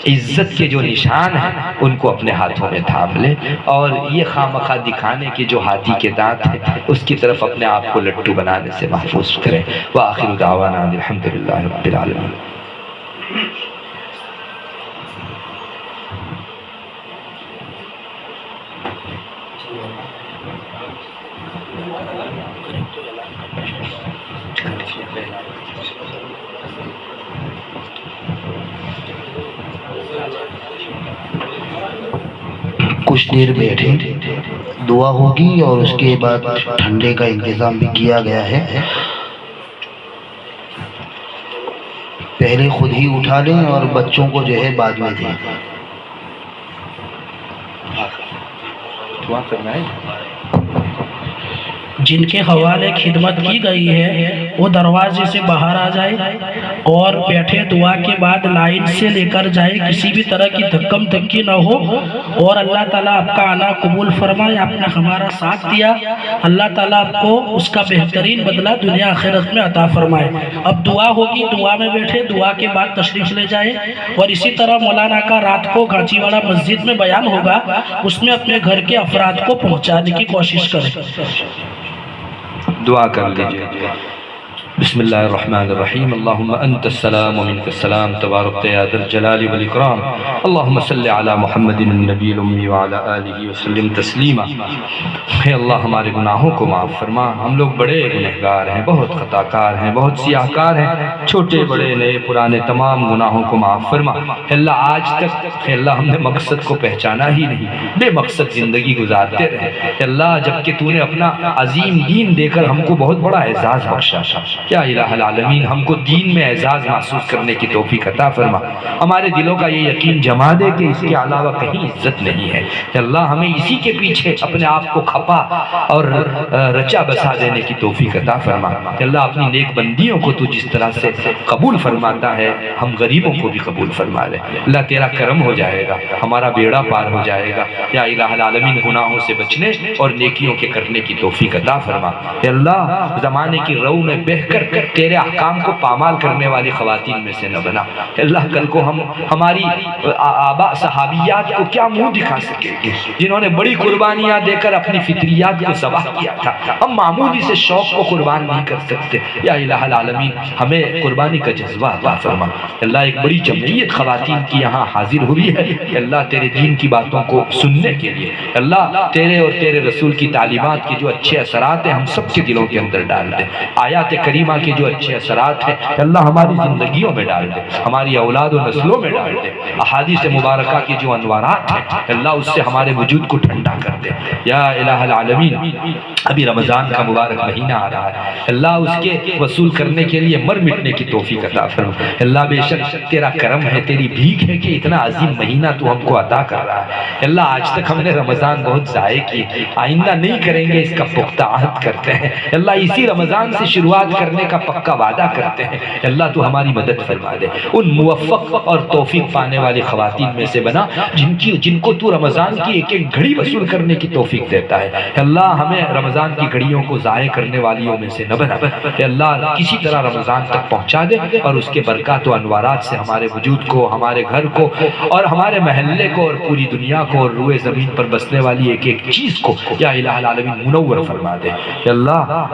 عزت کے جو نشان ہیں ان کو اپنے ہاتھوں میں تھام لیں، اور یہ خامخواہ دکھانے کے جو ہاتھی کے دانت ہیں اس کی طرف اپنے آپ کو لٹو بنانے سے محفوظ کریں۔ وآخر دعوانا الحمدللہ رب العالمین۔ کچھ دیر بیٹھے، دعا ہوگی اور اس کے بعد ٹھنڈے کا انتظام بھی کیا گیا ہے۔ پہلے خود ہی اٹھا لیں اور بچوں کو جو ہے بعد میں دیں۔ دعا کرنا ہے۔ جن کے حوالے خدمت کی گئی ہے وہ دروازے سے باہر آ جائے اور بیٹھے دعا کے بعد لائن سے لے کر جائے، کسی بھی طرح کی دھکم دھکی نہ ہو، اور اللہ تعالیٰ آپ کا آنا قبول فرمائے۔ آپ نے ہمارا ساتھ دیا، اللہ تعالیٰ آپ کو اس کا بہترین بدلہ دنیا آخرت میں عطا فرمائے۔ اب دعا ہوگی، دعا میں بیٹھے، دعا کے بعد تشریف لے جائے، اور اسی طرح مولانا کا رات کو گانچی والا مسجد میں بیان ہوگا، اس میں اپنے گھر کے افراد کو پہنچانے کی کوشش کریں۔ دعا کر لیجئے۔ بسم اللہ الرحمن الرحیم۔ اللہم انت السلام ومنک السلام، تبارک یا ذا الجلال والاکرام۔ اللہم صلی علی محمد النبی الامی وعلی آلہ وسلم تسلیما۔ اے اللہ ہمارے گناہوں کو معاف فرما، ہم لوگ بڑے گنہگار ہیں، بہت خطا کار ہیں، بہت سیاہ کار ہیں، چھوٹے بڑے نئے پرانے تمام گناہوں کو معاف فرما۔ اے اللہ آج تک اے اللہ ہم نے مقصد کو پہچانا ہی نہیں، بے مقصد زندگی گزارتے رہے۔ اے اللہ جبکہ تو نے اپنا عظیم دین دے کر ہم کو بہت بڑا اعزاز بخشا، یا الہ العالمین ہم کو دین میں اعزاز محسوس کرنے کی توفیق عطا فرما۔ ہمارے دلوں کا یہ یقین جما دے کہ اس کے علاوہ کہیں عزت نہیں ہے۔ کہ اللہ ہمیں اسی کے پیچھے اپنے آپ کو کھپا اور رچا بسا دینے کی توفیق عطا فرما۔ کہ اللہ اپنی نیک بندیوں کو تو جس طرح سے قبول فرماتا ہے ہم غریبوں کو بھی قبول فرما لے۔ اللہ تیرا کرم ہو جائے گا، ہمارا بیڑا پار ہو جائے گا۔ یا الہ العالمین گناہوں سے بچنے اور نیکیوں کے کرنے کی توفیق عطا فرما۔ کہ اللہ زمانے کی رو میں بہہ کر تیرے احکام کو پامال کرنے والی خواتین میں سے نہ بنا۔ اللہ کل کو ہم ہماری آباء صحابیات کو کیا منہ دکھا سکیں گے جنہوں نے بڑی قربانیاں دے کر اپنی فطریات کو ذبح کیا تھا، ہم معمولی سے شوق کو قربان نہیں کر سکتے۔ یا الہ العالمین ہمیں قربانی کا جذبہ عطا فرما۔ اللہ ایک بڑی جمعیت خواتین کی یہاں حاضر ہوئی ہے کہ اللہ تیرے دین کی باتوں کو سننے کے لیے، اللہ تیرے اور تیرے رسول کی تعلیمات کے جو اچھے اثرات ہیں ہم سب کے دلوں کے اندر ڈال دے۔ آیات کریمہ کے جو اچھے اثرات ہیں اللہ ہماری زندگیوں میں ڈال دے، ہماری اولاد و نسلوں میں ڈال دے۔ احادیث مبارکہ کی جو انوارات ہیں اللہ اس سے ہمارے وجود کو ٹھنڈا کر دے۔ یا الہ العالمین ابھی رمضان کا مبارک مہینہ آ رہا ہے، اللہ اس کے وصول کرنے کے لیے مر مٹنے کی توفیق عطا فرما۔ اللہ بے شک تیرا کرم ہے، تیری بھیک ہے کہ اتنا عظیم مہینہ تو ہم کو عطا کر رہا ہے۔ اللہ آج تک ہم نے رمضان بہت ضائع کی، آئندہ نہیں کریں گے اس کا پختہ عہد کرتے ہیں۔ اللہ اسی رمضان سے شروعات کرنے کا پکا وعدہ کرتے ہیں۔ اللہ تو ہماری مدد فرما دے، ان موفق اور توفیق پانے والی خواتین میں سے بنا جن کو تو رمضان کی ایک ایک گھڑی وصول کرنے کی توفیق دیتا ہے۔ اللہ ہمیں رمضان کی گھڑیوں کو ضائع کرنے والیوں میں سے نہ بنا۔ اللہ کسی طرح رمضان تک پہنچا دے اور اس کے برکات و انوارات سے ہمارے وجود کو، ہمارے گھر کو اور ہمارے محلے کو اور پوری دنیا کو اور روئے زمین پر بسنے والی ایک ایک چیز کو یا الہ العالمین منور فرما دے۔ اللہ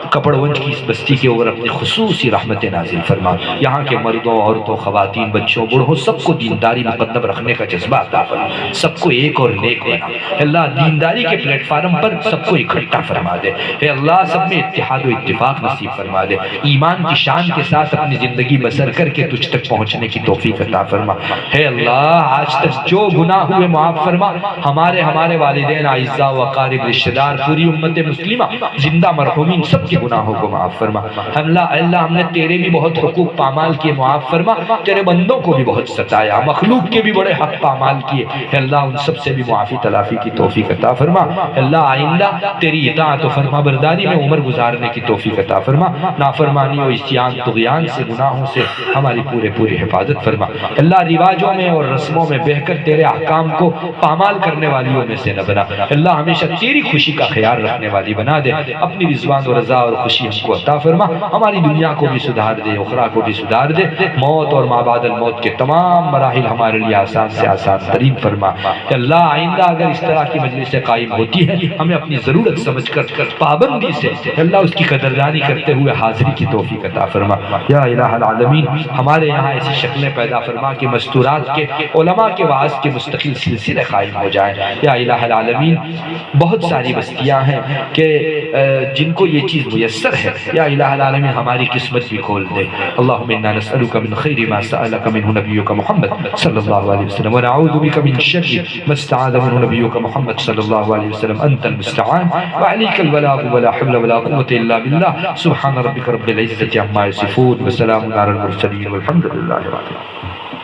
کپڑ ونج کی اس بستی کے اوپر اپنی خصوصی رحمت نازل فرما۔ یہاں کے مردوں، عورتوں، خواتین، بچوں، بوڑھوں سب کو دینداری مقدم رکھنے کا جذبہ عطا فرما، سب کو ایک اور نیک بنا۔ اللہ دینداری کے پلیٹ فارم پر سب کو اکٹھا فرما دے۔ اے اللہ سب میں اتحاد و اتفاق نصیب فرما دے، ایمان کی شان کے ساتھ اپنی زندگی بسر کر کے تجھ تک پہنچنے کی توفیق عطا فرما۔ اے اللہ آج تک جو گناہ ہوئے معاف فرما، ہمارے والدین، اعزاء و اقارب، رشتہ دار، پوری امت مسلمہ، زندہ مرحومین سب کے گناہوں کو معاف فرما۔ اللہ ہم نے تیرے بھی بہت حقوق پامال کیے، معاف فرما۔ تیرے بندوں کو بھی بہت ستایا، مخلوق کے بھی بڑے حق پامال کیے، اللہ ان سب سے بھی معافی تلافی کی توفیق عطا فرما۔ اللہ آئندہ تیری اطاعت و فرما برداری میں عمر گزارنے کی توفیق عطا فرما، نافرمانی و عصیان طغیان سے، گناہوں سے ہماری پوری حفاظت فرما۔ اللہ رواجوں میں اور رسموں میں بہہ کر تیرے احکام کو پامال کرنے والیوں میں سے نہ بنا۔ اللہ ہمیشہ تیری خوشی کا خیال رکھنے والی بنا دے، اپنی رضوان و رضا اور خوشی ہم کو عطا فرما۔ ہماری دنیا کو بھی سدھار دے، اخرا کو بھی سدھار دے، موت اور ما بعد الموت کے تمام مراحل ہمارے لیے آسان سے آسان ترین فرما۔ کہ اللہ آئندہ اگر اس طرح کی مجلسیں قائم ہوتی ہے ہمیں اپنی ضرورت سمجھ کر پابندی سے اللہ اس کی قدردانی کرتے ہوئے حاضری کی توفیق عطا فرما۔ یا الہ العالمین ہمارے یہاں ایسی شکلیں پیدا فرما کہ مستورات کے علماء کے وعظ کے مستقل سلسلے قائم ہو جائیں۔ یا الہ العالمین بہت ساری بستیاں ہیں کہ جن کو یہ چیز میسر ہے، یا الہ العالمین ہماری قسمت بھی کھول دے۔ اللہم انا نسألک من خیر ما سألک منہ نبیک محمد صلی اللہ علیہ وسلم ونعوذ بک من شر ما استعاذ منہ نبیک محمد صلی اللہ علیہ وسلم انت المستعان وعلیک البلاغ ولا حول ولا قوة الا باللہ سبحان ربک رب العزة عما یصفون وسلام علی المرسلین والحمد للہ رب العالمین۔